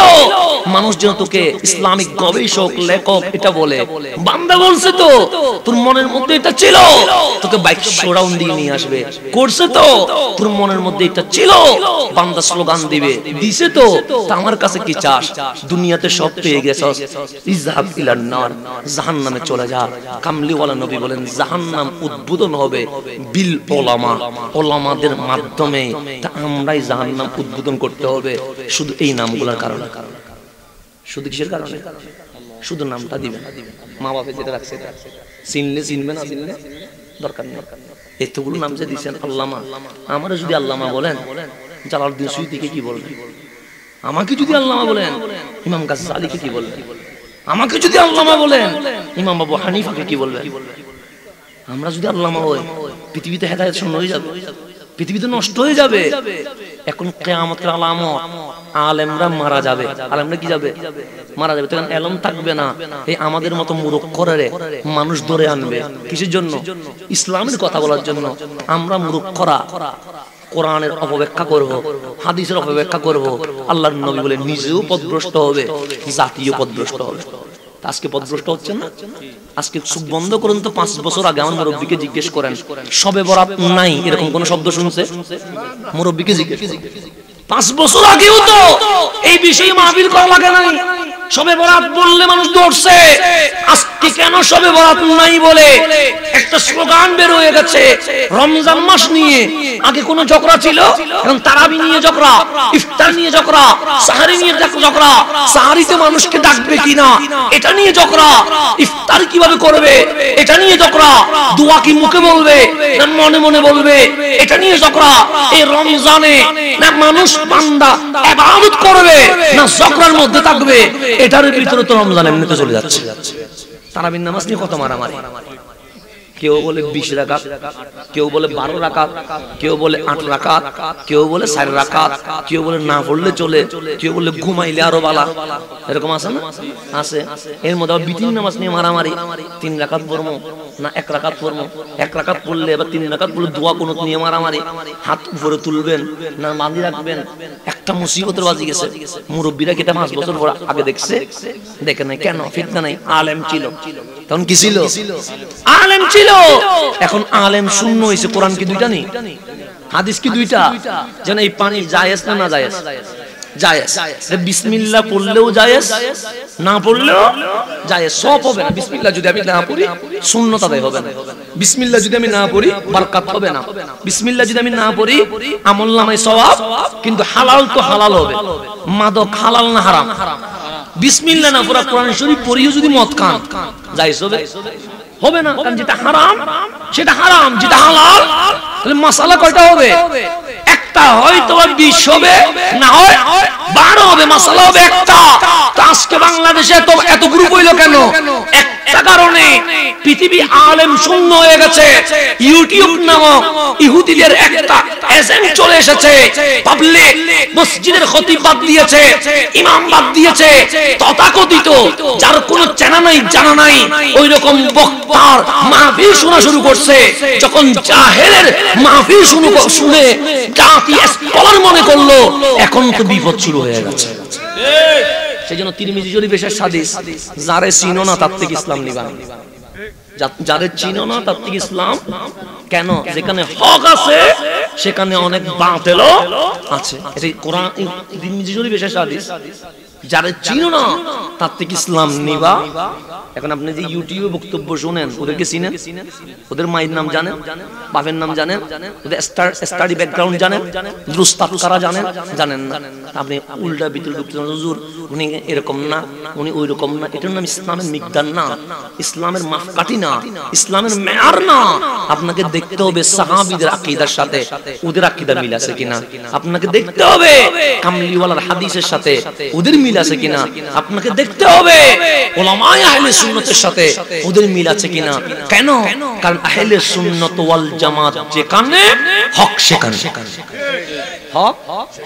মানুষ যেন তোকে ইসলামিক গবেষক, লেখক এটা বলে, বান্দা বলছে তো তোর মনের মধ্যে এটা ছিল তোকে বাইক শোডাউন দিয়ে নিয়ে আসবে, করছে তো তোর মনের মধ্যে এটা ছিল বান্দা স্লোগান দিবে, দিছে তো। আমার কাছে কি চাস? দুনিয়াতে সব পেয়ে গেছস, ইযহাব ইলান নার, জাহান্নামে চলে যা। কামলিওয়ালা নবী বলেন জাহান্নাম উদ্বোধন হবে বিল উলামা, উলামা মাধ্যমে। আমরাই জাহান্নাম উদ্বোধন করতে হবে শুধু এই নামগুলোর কারণে। শুধু কিসের কারণে? শুধু নামটা দিবেন। মা বাপে যেটা রাখছে চিনলে চিনবে, না চিনলে দরকার নেই। এতগুলো নাম যে দিচ্ছেন আল্লামা, আমারে যদি আল্লামা বলেন জালালউদ্দিন সুয়ুতীকে কি বলবেন? আমাকে যদি আল্লামা বলেন ইমাম গাজ্জালিকে কি বলবেন? আমাকে যদি আল্লামা বলেন ইমাম আবু হানিফাকে কি বলবেন? আমরা যদি আল্লামা হই পৃথিবীতে হেদায়েত শূন্য হয়ে যাবে, পৃথিবীতে নষ্ট হয়ে যাবে। এখন কিয়ামতের আলামত, আলেমরা মারা যাবে। আলেমরা কি যাবে? মারা যাবে। তখন এলম থাকবে না। এই আমাদের মতো মুরুক্করে মানুষ ধরে আনবে কিসের জন্য? ইসলামের কথা বলার জন্য। আমরা মুরুক্করা কোরআনের অপব্যাখ্যা করব, হাদিসের অপব্যাখ্যা করব। আল্লাহর নবী বলে নিজেও পথভ্রষ্ট হবে, জাতীয় পথভ্রষ্ট হবে। আজকে পথভ্রষ্ট হচ্ছে না? আজকে চোখ বন্ধ করুন তো 5 বছর আগে আমার মুরব্বীকে জিজ্ঞেস করেন সবে বরাত নাই এরকম কোন শব্দ শুনছে? মুরব্বীকে জিজ্ঞেস 5 বছর আগেও তো এই বিষয়ে মাহফিল করা লাগে নাই। সবে বরাত বললে মানুষ দৌড়ছে, আজকে কেন সবে বরাত নাই বলে একটা স্লোগান বের হয়ে গেছে রমজান মাস নিয়ে। আগে কোন ঝগড়া ছিল? এখন তারাবি নিয়ে ঝগড়া, ইফতার নিয়ে ঝগড়া, সাহারি নিয়ে ঝগড়া, সাহারিতে মানুষকে ডাকবে কিনা এটা নিয়ে ঝগড়া, ইফতার কিভাবে করবে এটা নিয়ে ঝগড়া, দোয়া কি মুখে বলবে না মনে মনে বলবে এটা নিয়ে ঝগড়া। এই রমজানে না মানুষ বান্দা ইবাদত করবে না ঝগড়ার মধ্যে থাকবে, এটার ভিতরে তো রমজান এমনিতে চলে যাচ্ছে। তারাবির নামাজ নিয়ে কত মারামারি, কেউ বলে 20 রাকাত, কেউ বলে 12 রাকাত, কেউ বলে 8 রাকাত, কেউ বলে 4 রাকাত, কেউ বলে না পড়লে চলে, কেউ বলে ঘুমাইলে আরো বালা, এরকম আছে না? আছে। এর মধ্যে বিতির নামাজ নিয়ে মারামারি, 3 রাকাত পড়বো না 1 রাকাত পড়বো, 1 রাকাত পড়লে এবার 3 রাকাত পড়লে দোয়া কুনুত নিয়ে মারামারি, হাত উপরে তুলবেন না বাঁধি রাখবেন। একটা মুসিবতের বাজি গেছে, মুরব্বীরা কি এটা 5 বছর পর আগে দেখছে? দেখে নাই কেন? ফিতনা নাই, আলেম ছিল তখন কি ছিল? আলেম ছিল। এখন আলেম শূন্য হয়েছে। কোরআন কি 2টা নেই? হাদিস কি 2টা? যেন এই পানি জায়েজ না না জায়েজ? জায়েজ। বিসমিল্লাহ পড়লেও জায়েজ, না পড়লেও জায়েজ, সব হবে না। বিসমিল্লাহ যদি আমি না পড়ি সুন্নাত আদায় হবে না, বিসমিল্লাহ যদি আমি না পড়ি বরকত হবে না, বিসমিল্লাহ যদি আমি না পড়ি আমলনামায় সওয়াব, কিন্তু হালাল তো হালাল হবে। মাদক হালাল না হারাম? বিসমিল্লাহ না পড়া কোরআন শরীফ পড়িও যদি মদ খান জায়েজ হবে? হবে না, কারণ যেটা হারাম সেটা হারাম, যেটা হালাল তাহলে মাসালা কয়টা হবে? একটা, হয়তো 20 হবে, না হয় 12 হবে, মাসালা হবে একটা। তো আজকে বাংলাদেশে এত গ্রুপ হইলো কেন? একটা কারণে, পৃথিবী আলেম শূন্য হয়ে গেছে। ইউটিউব নামক ইহুদিদের একটা এজেন্ট চলে এসেছে, পাবলিক মসজিদের খতিব বাদ দিয়েছে, ইমাম বাদ দিয়েছে, তথাকথিত যার কোনো চেনা নাই জানা নাই ওই রকম বক্তার মাহফিল শোনা শুরু করছে। যখন জাহেলের মাহফিল শুনে জাতি স্কলার মনে করলো, এখন তো বিপদ শুরু হয়ে গেছে। সেজন্য তিরমিজি শরীফের হাদিস, যারে চিনো না তার থেকে ইসলাম নিবা না, যাদের চিনো না তার থেকে ইসলাম। কেন? যেখানে হক আছে সেখানে অনেক বাতিলও আছে। এটা কোরআন তিরমিজি শরীফের হাদিস। যারা চিনো না তার থেকে ইসলাম নিবা। এখন আপনি যে ইউটিউবে বক্তব্য শুনেন, ওদেরকে চিনেন? ওদের মায়ের নাম জানেন? বাপের নাম জানেন? ওদের স্টাডি ব্যাকগ্রাউন্ড জানেন? দুস্তাদ কারা জানেন? জানেন না। আপনি উল্টা ভিতরে ঢুকতে হুজুর উনি এরকম না, উনি ওই রকম না। এটার নাম ইসলামের মিকদার না, ইসলামের মাপকাঠি না, ইসলামের মেয়ার না। আপনাকে দেখতে হবে সাহাবীদের আকীদার সাথে ওদের আকীদা মিল আছে কিনা। আপনাকে দেখতে হবে কামলিওয়ালার হাদিসের সাথে ওদের মিল আছে কিনা। আপনাকে দেখতে হবে উলামায়ে আহলে সুন্নাতের সাথে ওদের মিল আছে কিনা। কেন? কারণ আহলে সুন্নাত ওয়াল জামাত যেখানে হক সেখানে, হক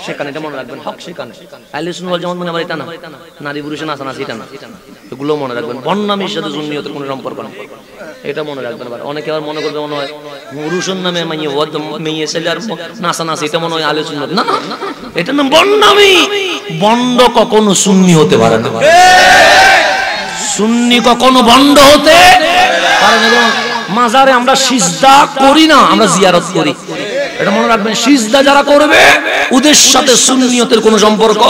সেখানে, এটা মনে রাখবেন। হক সেখানে, আহলে সুন্নাত ওয়াল জামাত মানে আবার এটা না নারী পুরুষের নাচানাচি, এটা না। এগুলো মনে রাখবেন। বন্নামীর সাথে সুন্নিয়তের কোনো সম্পর্ক নেই, এটা মনে রাখবেন। আবার অনেকে আবার মনে করবে মনে হয় পুরুষের নামে মেয়ে ছেলে আর নাচানাচি, এটা মনে হয় আহলে সুন্নাত। না, এটা নাম বন্নামী। বন্ড কখনো সুন্নি হতে পারে না, সুন্নি কখনো বন্ড হতে পারে না। মাজারে আমরা সিজদা করি না, আমরা জিয়ারত করি, এটা মনে রাখবেন। সিজদা যারা করবে ওদের সাথে সুন্নিয়তের কোনো সম্পর্ক।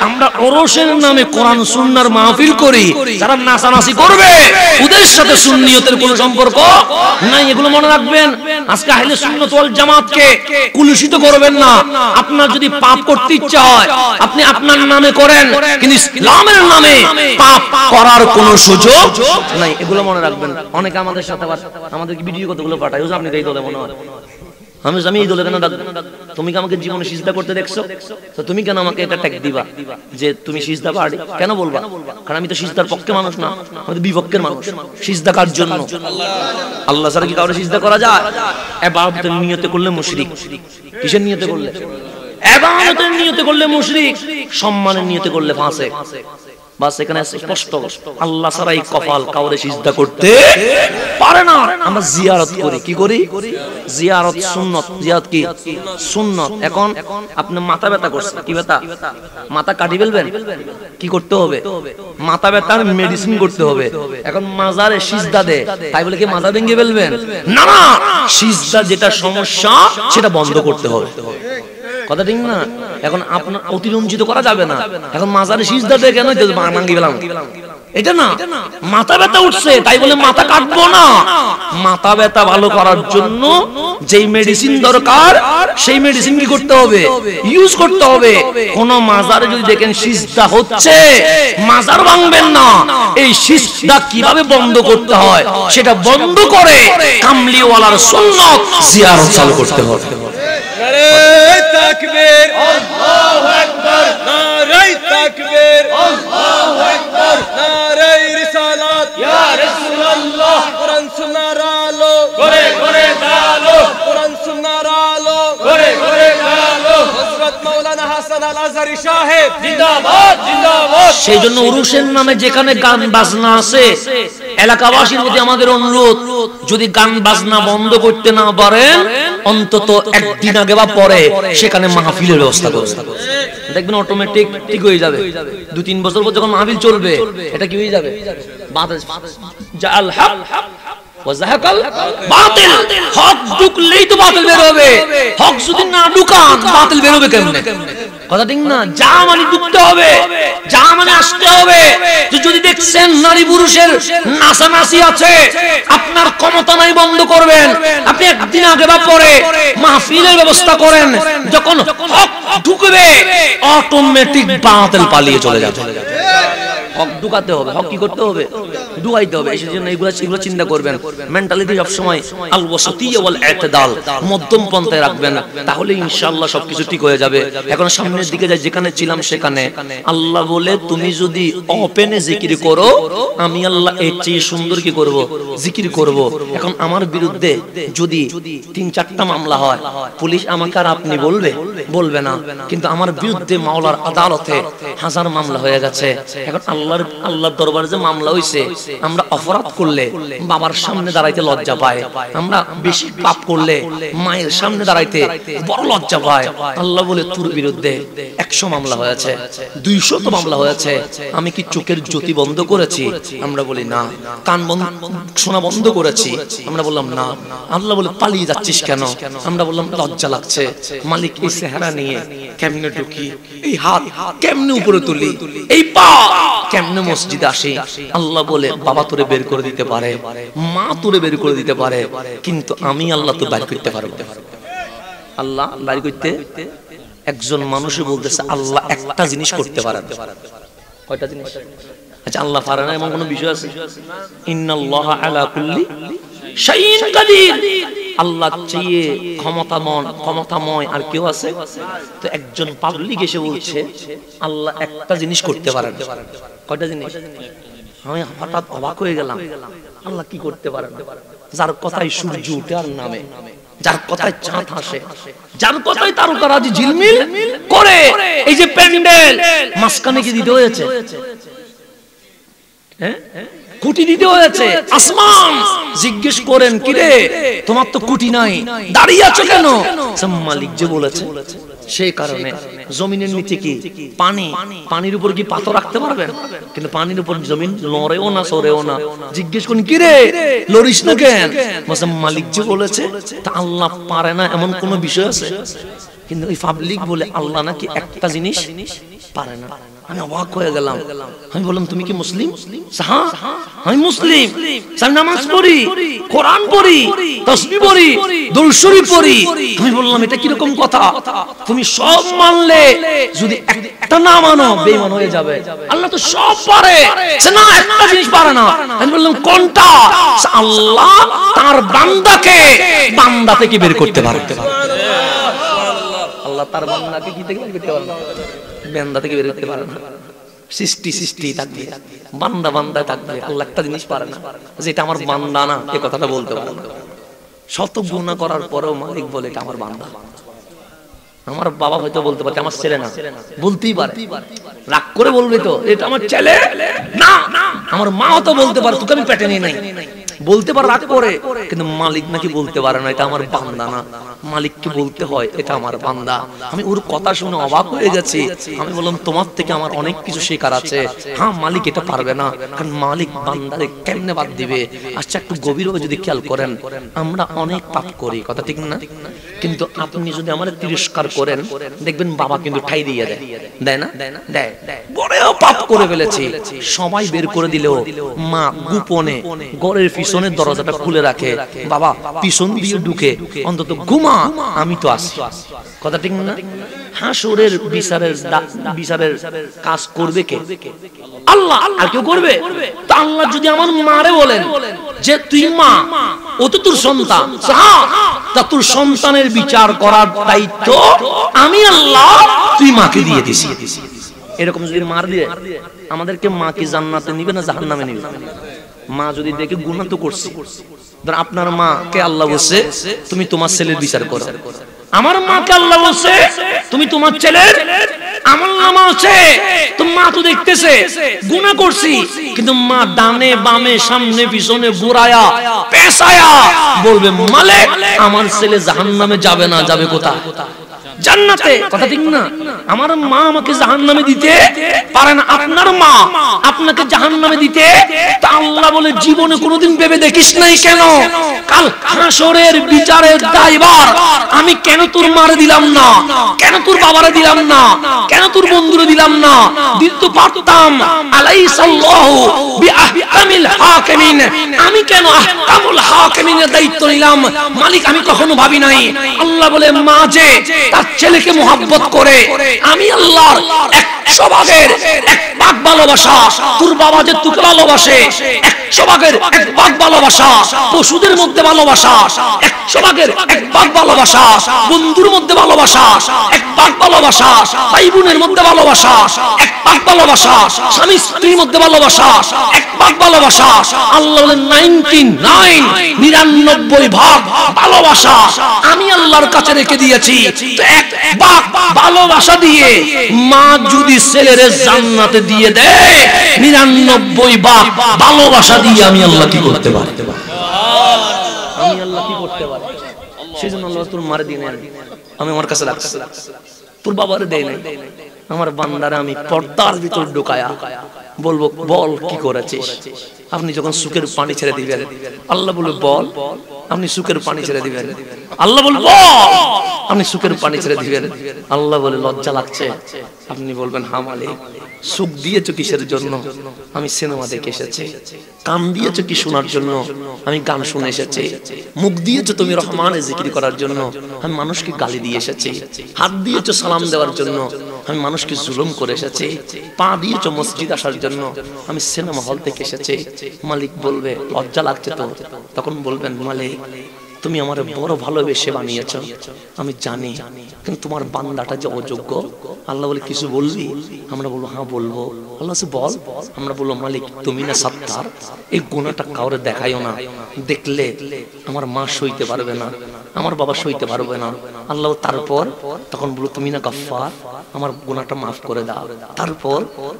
আমরা ওরসের নামে কোরআন সুন্নাহর মাহফিল করি, যারা নাচানাচি করবে ওদের সাথে সুন্নিয়তের কোনো সম্পর্ক নাই, এগুলো মনে রাখবেন। আজকে আহলে সুন্নাত ওয়াল জামাতকে কুলুষিত করবেন না। আপনার যদি পাপ করতে ইচ্ছা হয় আপনি আপনার নামে করেন, কিন্তু ইসলামের নামে পাপ করার কোনো সুযোগ নাই, এগুলো মনে রাখবেন। অনেকে আমাদের সাথে আমাদেরকে ভিডিও কতগুলো পাঠায়, আপনি এই দলে মনে হয় আমি এই দলে কেন ডাকবো? তুমি কি আমাকে জীবনে সিজদা করতে দেখছো? তো তুমি কেন আমাকে এটা ট্যাগ দিবা যে তুমি সিজদা পারি? কেন বলবা? কারণ আমি তো সিজদার পক্ষে মানুষ না, আমি তো বিপক্ষের মানুষ। সিজদা কার জন্য? আল্লাহ ছাড়া কি কাউকে সিজদা করা যায়? ইবাদতের নিয়তে করলে মুশরিক। কিসের নিয়তে করলে? ইবাদতের নিয়তে করলে মুশরিক, সম্মানের নিয়তে করলে ফাসিক। বাস এখানে স্পষ্ট, আল্লাহ ছাড়াই কপাল কাউরে সিজদা করতে পারে না। আমরা জিয়ারত করি, কি করি? জিয়ারত সুন্নত। জিয়ারত কি? সুন্নত। এখন আপনি মাথা ব্যথা করছেন, কি ব্যথা? মাথা কাটি ফেলবেন, কি করতে হবে? মাথা ব্যথার মেডিসিন করতে হবে। এখন মাজারে সিজদা দে, তাই বলে কি মাথা ভেঙে ফেলবেন? না না, সিজদা যেটা সমস্যা সেটা বন্ধ করতে হবে, কথা ঠিক না? এখন আপনার অতিরঞ্জিত করা যাবে না। এখন মাজারে সিজদা দিয়ে কেন মাঙ্গি গেলাম, এটা না, মাথা ব্যথা উঠছে তাই বলে মাথা কাটবো না। মাথা ব্যথা ভালো করার জন্য যেই মেডিসিন দরকার সেই মেডিসিন কি করতে হবে, ইউজ করতে হবে। কোন মাজারে যদি দেখেন সিজদা হচ্ছে, মাজার ভাঙবেন না। এই সিজদা কিভাবে বন্ধ করতে হয় সেটা বন্ধ করে কামলিওয়ালার সুন্নাত জিয়ারত চালু করতে হবে। নারে তাকবীর, আল্লাহু আকবার, নারে তাকবীর, আল্লাহু আকবার, নারে রিসালাত, ইয়া রাসূলুল্লাহ। কোরআন সুন্নাহর আলো করে করে দালো, কোরআন সুন্নাহর আলো করে করে দালো। হযরত মাওলানা হাসান আল আজহারি সাহেব জিন্দাবাদ, জিন্দাবাদ। সেই জন্য উরুসের নামে যেখানে গান বাজনা আছে, এলাকাবাসীর প্রতি আমাদের অনুরোধ, যদি গান বাজনা বন্ধ করতে না পারেন অন্তত একদিন আগে বা পরে সেখানে মাহফিলের ব্যবস্থা করুন। দেখবেন অটোমেটিক ঠিক হয়ে যাবে। 2-3 বছর পর যখন মাহফিল চলবে এটা কি হয়ে যাবে, জাল হক ওয়া যাহাকাল বাতিল। হক ঢুকলেই তো বাতিল বের হবে, হক যদি না ঢুকান বাতিল বের হবে কেমনে? কথা ঠিক না? যা মানে ঢুকতে হবে, যা মানে আসতে হবে। যদি দেখছেন নারী পুরুষের নাচানাচি আছে, আপনার ক্ষমতা নাই বন্ধ করবেন, আপনি একদিন আগে বা পরে মাহফিলের ব্যবস্থা করেন। যখন হক ঢুকবে অটোমেটিক বাতিল পালিয়ে চলে যাবে। হক ঢুকাতে হবে, হক কি করতে হবে, ঢুকাইতে হবে। এই জন্য এগুলো চিন্তা করবেন। মেন্টালিটি সব সময় আল ওয়াসাতিয়্যা ওয়াল ইতিদাল, মধ্যম পন্থায় রাখবেন, তাহলে ইনশাআল্লাহ সবকিছু ঠিক হয়ে যাবে। এখন সামনের দিকে যাই, যেখানে ছিলাম সেখানে আল্লাহ বলে তুমি যদি ওপেনে জিকির করো আমি আল্লাহ এর চেয়ে সুন্দর কি করব, জিকির করব। এখন আমার বিরুদ্ধে যদি 3-4টা মামলা হয়, পুলিশ আমাকে আর আপনি বলবে না, কিন্তু আমার বিরুদ্ধে মাওলার আদালতে 1000 মামলা হয়ে গেছে। এখন আল্লাহর দরবারে যে মামলা হইছে, আমরা অপরাধ করলে বাবার সামনে দাঁড়াইতে লজ্জা পায়, আমরা বেশি পাপ করলে মায়ের সামনে দাঁড়াইতে বড় লজ্জা পায়। আল্লাহ বলে তোর বিরুদ্ধে 100 মামলা হয়েছে, 200 মামলা হয়েছে, আমি কি চোখের জ্যোতি বন্ধ করেছি? আমরা বলি না। কান শোনা বন্ধ করেছি? আমরা বললাম না। আল্লাহ বলে পালিয়ে যাচ্ছিস কেন? আমরা বললাম লজ্জা লাগছে। মালিক এই চেহারা নিয়ে কেমনে ঢুকি, এই হাত কেমনে উপরে তুলি, এই পা কেমনে মসজিদে আসি? আল্লাহ বলে বাবা তোরে বের করে দিতে পারে, মা তোরে বের করে দিতে পারে, কিন্তু আমি আল্লাহ তো বের করতে পারবো। আল্লাহ বের করতে একজন মানুষই বলতেছে আল্লাহ একটা জিনিস করতে পারেন। কয়টা জিনিস? আচ্ছা, আল্লাহ পারে না এমন কোন বিষয় আছে? ইন্নাল্লাহা আলা কুল্লি শাইইন কাদির। আল্লাহ চেয়ে ক্ষমতাময় আর কেউ আছে? তো একজন পাবলিক এসে বলছে আল্লাহ একটা জিনিস করতে পারেন। কয়টা জিনিস? আমি হঠাৎ অবাক হয়ে গেলাম, আল্লাহ কি করতে পারেন? যার কথায় সূর্য উঠে আর নামে, যার কথায় চাঁদ আসে, যার কথায় তারকারাজি ঝিলমিল করে, এই যে প্যান্ডেল মাঝখানে কি দিতে হয়েছে? হ্যাঁ, কুটি দিতে হয়েছে। আসমান জিজ্ঞেস করেন কি রে তোমার তো কুটি নাই, দাঁড়িয়ে আছো কেন? মালিক যে বলেছে, সেই কারণে জমিনের নিচে কি পানি, পানির উপর কি পাথর রাখতে পারবেন? কিন্তু পানির উপর জমিন লড়েও না সরেও না। জিজ্ঞেস করেন কি রে লড়িস না কেন? মালিক যে বলেছে। তা আল্লাহ পারে না এমন কোন বিষয় আছে? কিন্তু ওই পাবলিক বলে আল্লাহ নাকি একটা জিনিস পারে না। আমি অবাক হয়ে গেলাম। আমি বললাম তুমি কি মুসলিম? হ্যাঁ আমি মুসলিম, আমি নামাজ পড়ি, কোরআন পড়ি, তাসবিহ পড়ি, দরুদ শরীফ পড়ি। আমি বললাম এটা কি রকম কথা? তুমি সব মানলে যদি একটা না মানো বেঈমান হয়ে যাবে। আল্লাহ তো সব পারে, না একটা জিনিস পারে না। আমি বললাম কোনটা? আল্লাহ তার বান্দাকে বান্দা থেকে বের করতে পারে। আল্লাহ তার বান্দাকে কি থেকে বের করতে পারে? বান্দা থেকে বের করতে পারে না। সৃষ্টি থাকবে, বান্দা থাকবে। আল্লাহ একটা জিনিস পারে না, যেটা আমার বান্দা না এই কথাটা বলতে পারে না। শত গুনাহ করার পরেও মালিক বলে এটা আমার বান্দা। আমার বাবা হয়তো বলতে পারে আমার ছেলে না, বলতেই পারে, রাগ করে বলবে তো এটা আমার ছেলে না। আমার মা তো বলতে পারে তোকে আমি পেটে নিয়ে নাই, বলতে পারে রাগ করে, কিন্তু মালিক নাকি বলতে পারে না এটা আমার বান্দা না, মালিককে বলতে হয় এটা আমার বান্দা। আমি ওর কথা শুনে অবাক হয়ে গেছি। আমি বললাম তোমার থেকে আমার অনেক কিছু শেখার আছে। হ্যাঁ মালিক এটা পারবে না, কারণ মালিক বান্দারে কেমনে বাদ দিবে। আচ্ছা একটু গভীরভাবে যদি খেয়াল করেন, আমরা অনেক পাপ করি, কথা ঠিক না? কিন্তু আপনি যদি আমার তিরস্কার করেন দেখবেন বাবা কিন্তু ঠাই দিয়ে দেয়, দেয় না? দেয়। বড়ও পাপ করে ফেলেছি, সবাই বের করে দিলেও মা গোপনে ঘরের পিছনের দরজাটা খুলে রাখে, বাবা পিছন দিয়ে ঢুকে অন্তত ঘুমা, আমি তো আসি, কথা ঠিক না? হাসরের বিচারের কাজ করবে কে? আল্লাহ। আর কেউ করবে? তো আল্লাহ যদি আমার মারে বলেন যে তুই মা, ও তো তোর সন্তান, তা তোর সন্তানের বিচার করার দায়িত্ব আমি আল্লাহ তুই মাকে দিয়ে দিছি। এরকম যদি মার দিয়ে আমাদেরকে মা কি জান্নাতে নিবে না জাহান্নামে নিবে? মা যদি দেখে গুনাহ তো করছে, আপনার মা কে আল্লাহ বলছে তুমি তোমার ছেলের বিচার করো, আমার মাকে আল্লাহ বলছে তুমি তোমার ছেলের আমল নামা আছে। তো মা তো দেখতেছে গুনাহ করছি, কিন্তু মা ডানে বামে সামনে পিছনে ঘুরায়া পেছায়া বলবে মালিক আমার ছেলে জাহান্নামে যাবে না, যাবে কোথায়? জান্নাতে, কথা ঠিক না? আমার মা আমাকে জাহান্নামে দিতে পারে না, আপনার মা আপনাকে জাহান্নামে দিতে। তা আল্লাহ বলে জীবনে কোনোদিন ভেবে দেখিস নাই কেন? কাল হাসরের বিচারের দায়ভার আমি কেন তোর মারে দিলাম না, কেন তোর বাবারে দিলাম না, কেন তোর বন্ধুরে দিলাম না? দিতে পারতাম। আলাইসাল্লাহু বিআহকামিল হাকিমিন, আমি কেন আহকামুল হাকিমিনের দায়িত্ব নিলাম? মালিক আমি কখনো ভাবি নাই। আল্লাহ বলে মা যে তার ছেলেকে মোহাব্বত করে, আমি আল্লাহর 100 ভাগের 1 ভাগ ভালোবাসা, তোর বাবা যে তোকে ভালোবাসে 100 ভাগের 1 ভাগ ভালোবাসা, পশুদের মধ্যে ভালোবাসা 100 ভাগের 1 ভাগ ভালোবাসা, বন্ধুর মধ্যে ভালোবাসা 1 ভাগ ভালোবাসা, ভাই বোনের মধ্যে ভালোবাসা 1 ভাগ ভালোবাসা, স্বামী স্ত্রীর মধ্যে ভালোবাসা 1 ভাগ ভালোবাসা। আল্লাহ বলেন 99 ভাগ ভালোবাসা আমি আল্লাহর কাছে রেখে দিয়েছি। তো 1 ভাগ ভালোবাসা দিয়ে মা যদি ছেলের জান্নাতে দিয়ে দেয়, 99 ভাগ ভালোবাসা দিয়ে আমি আল্লাহ কি করতে পারি? আমি আল্লাহ কি করতে পারি? সেজন্য আল্লাহ তোর মারে দিয়ে নেন, আমি আমার কাছে রাখছি, তোর বাবারে দেয় নাই। আমার বান্দারে আমি পর্দার ভিতর ঢুকায়া বলবো বল কি করেছিস? আপনি যখন সুখের পানি ছেড়ে দিবেন আল্লাহ বলবে বল, আপনি সুখের পানি ছেড়ে দিবেন, আল্লাহ বলবে বল, আপনি সুখের পানি ছেড়ে দিবেন। আল্লাহ বলে লজ্জা লাগছে, আপনি বলবেন হ্যাঁ মালিক। সুখ দিয়েছো কিসের জন্য? আমি সিনেমা দেখে এসেছি। কান দিয়েছো কি শোনার জন্য? আমি গান শুনে এসেছি। মুখ দিয়েছো তুমি রহমানের জিকির করার জন্য, আমি মানুষকে গালি দিয়ে এসেছি। হাত দিয়েছো সালাম দেওয়ার জন্য, আমি মানুষকে জুলুম করে এসেছি। পা দিয়েছো মসজিদ আসার জন্য, আমি সিনেমা হল থেকে এসেছি। মালিক বলবে লজ্জা লাগছে তো? তখন বলবেন মালিক তুমি আমার বড় ভালোবেসে বানিয়েছো, আমি জানি, কিন্তু তোমার বান্দাটা যে অযোগ্য। আল্লাহ বলে কিছু বলবি? আমরা বলবো হ্যাঁ বলবো। আল্লাহ বল। আমরা বলবো মালিক তুমি না সাত্তার, এই গুনাহটা কাউরে দেখাইও না, দেখলে আমার মা সইতে পারবে না, আমার বাবা সইতে পারবে না। আল্লাহ তারপর তখন বলবো তুমি না গফফার, আমার গুনাহটা মাফ করে দাও। তারপর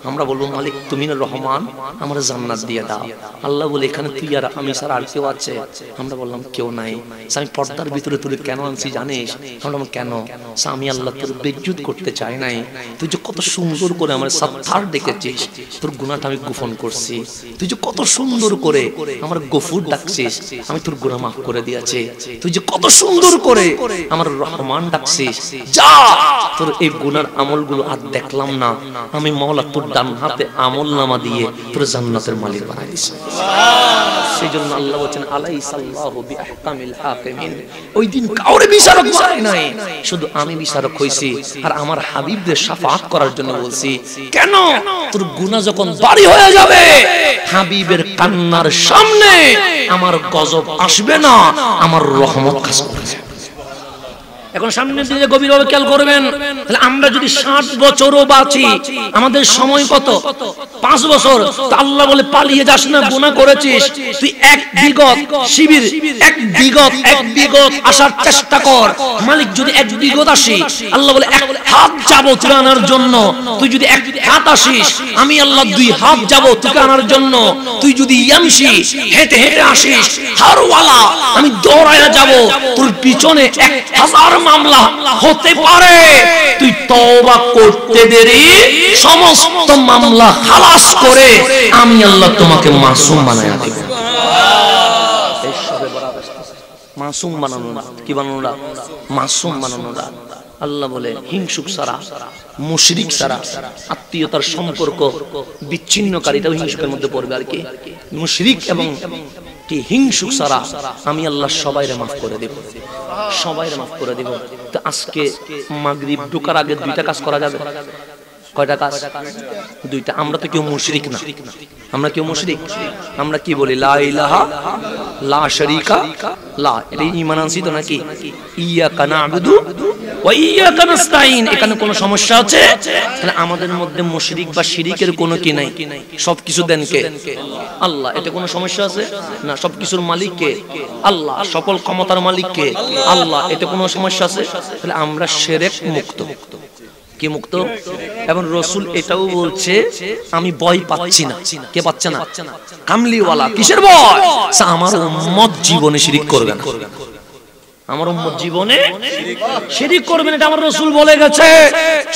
আমরা বলবো মালিক তুমি না রহমান, আমার জান্নাত দিয়ে দাও। আল্লাহ বলে এখানে তুই আর আমি ছাড়া আর কেউ আছে? আমরা বললাম কেউ নাই। আমি পর্দার ভিতরে তুই কেন আনছি জানিস? আমরা কেন? আমি আল্লাহ তোর বেজ্জুত করতে চাই নাই। তুই যে কত সুন্দর করে আমার সাত্তার ডেকেছিস, তোর গুনাহটা আমি গোপন করছি। তুই যে কত সুন্দর করে আমার গফুর ডাকছিস, আমি তোর গুনাহ মাফ করে দিয়েছি। তুই যে কত সুন্দর করে আমার রহমান ডাকছিস, যা তোর এই গুনার আমলগুলো আর দেখলাম না, আমি মওলা তোর ডান হাতে আমলনামা দিয়ে তোর জান্নাতের মালিক বানাই দিছি। সেজন্য আল্লাহ বলেন আলাইসাল্লাহু বিআহকামিল হাকিমিন, ওই দিন কাউরে বিচারক বানাই নাই, শুধু আমি বিচারক হইছি আর আমার হাবিবদের শাফাআত করার জন্য বলছি। কেন? তোর গুনাহ যখন বাড়ি হয়ে যাবে, হাবিবের কান্নার সামনে আমার গজব আসবে না, আমার রহমত কাজ করবে। এখন সামনের দিকে গভীরভাবে খেয়াল করবেন, তাহলে আমরা যদি 60 বছরও বাঁচি, আমাদের সময় কত? 5 বছর। তো আল্লাহ বলে পালিয়ে যাস না, গুনাহ করেছিস, তুই এক বিগত শিবির, এক বিগত আসার চেষ্টা কর। মালিক যদি এক বিগত আসি, আল্লাহ বলে এক হাত যাব তুই আনার জন্য। তুই যদি এক হাত আসিস, আমি আল্লাহ 2 হাত যাব তুই আনার জন্য। তুই যদি ইয়ামশি হেঁটে হেঁটে আসিস, হারওয়ালা আমি দৌড়ায়া যাব তোর পিছনে। 1000 মামলা হতে পারে, তুই তওবা করতে দেরি, সমস্ত মামলা খালাস করে আমি আল্লাহ তোমাকে মাসুম বানায়া দেব। মাসুম বানানো না, কি বানানো না? মাসুম বানানো না। আল্লাহ বলে হিংসুক ছাড়া, মুশরিক ছাড়া, আত্মীয়তার সম্পর্ক বিচ্ছিন্নকারীটাও হিংসুকের মধ্যে পড়বে। আর কি মুশরিক এবং কি হিংসুক ছাড়া আমি আল্লাহ সবাইরে মাফ করে দেব, সবাইরে মাফ করে দেব। তো আজকে মাগরিব ঢোকার আগে 2টা কাজ করা যাবে। কয়টা কাজ? 2টা। আমরা তো কেউ মুশরিক না। আমরা কেউ মুশরিক? আমরা কি বলি? লা ইলাহা লা শারীকা লা। এটা ঈমান আনছি তো নাকি? ইয়াকা না'বুদু ওয়া ইয়াকা নাস্তাঈন। এখানে কোনো সমস্যা আছে? তাহলে আমাদের মধ্যে মুশরিক বা শিরিকের কোনো কি নাই? সবকিছু দেন কে? আল্লাহ। এটা কোনো সমস্যা আছে? না। সবকিছুর মালিক কে? আল্লাহ। সকল ক্ষমতার মালিক কে? আল্লাহ। এটা কোনো সমস্যা আছে? তাহলে আমরা শিরক মুক্ত। কি মুক্ত? এবং রাসূল এটাও বলছে আমি ভয় পাচ্ছি না। কে পাচ্ছে না? কামলিওয়ালা। কিসের ভয়? আমার উম্মত জীবনে শিরিক করবে না। আমার উম্মত জীবনে শিরিক করবে না, এটা আমার রাসূল বলে গেছে।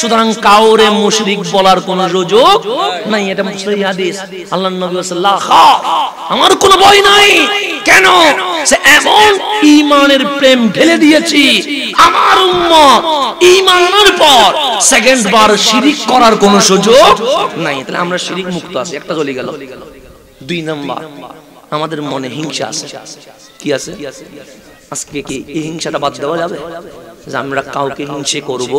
সুতরাং কাউরে মুশরিক বলার কোনো সুযোগ নাই। এটা সহিহ হাদিস। আল্লাহর নবী সাল্লাল্লাহু আলাইহি ওয়াসাল্লাম আমার কোনো ভয় নাই। কেন? সে এমন ঈমানের প্রেম ঢেলে দিয়েছি, আমার উম্মত ঈমানের পর সেকেন্ড বার শিরিক করার কোনো সুযোগ নাই। তাহলে আমরা শিরিক মুক্ত আছি। একটা চলে গেল। 2 নাম্বার, আমাদের মনে হিংসা আছে। কি আছে? আজকে কি এই হিংসাটা বাদ দেওয়া যাবে? যে আমরা কাউকে হিংসে করব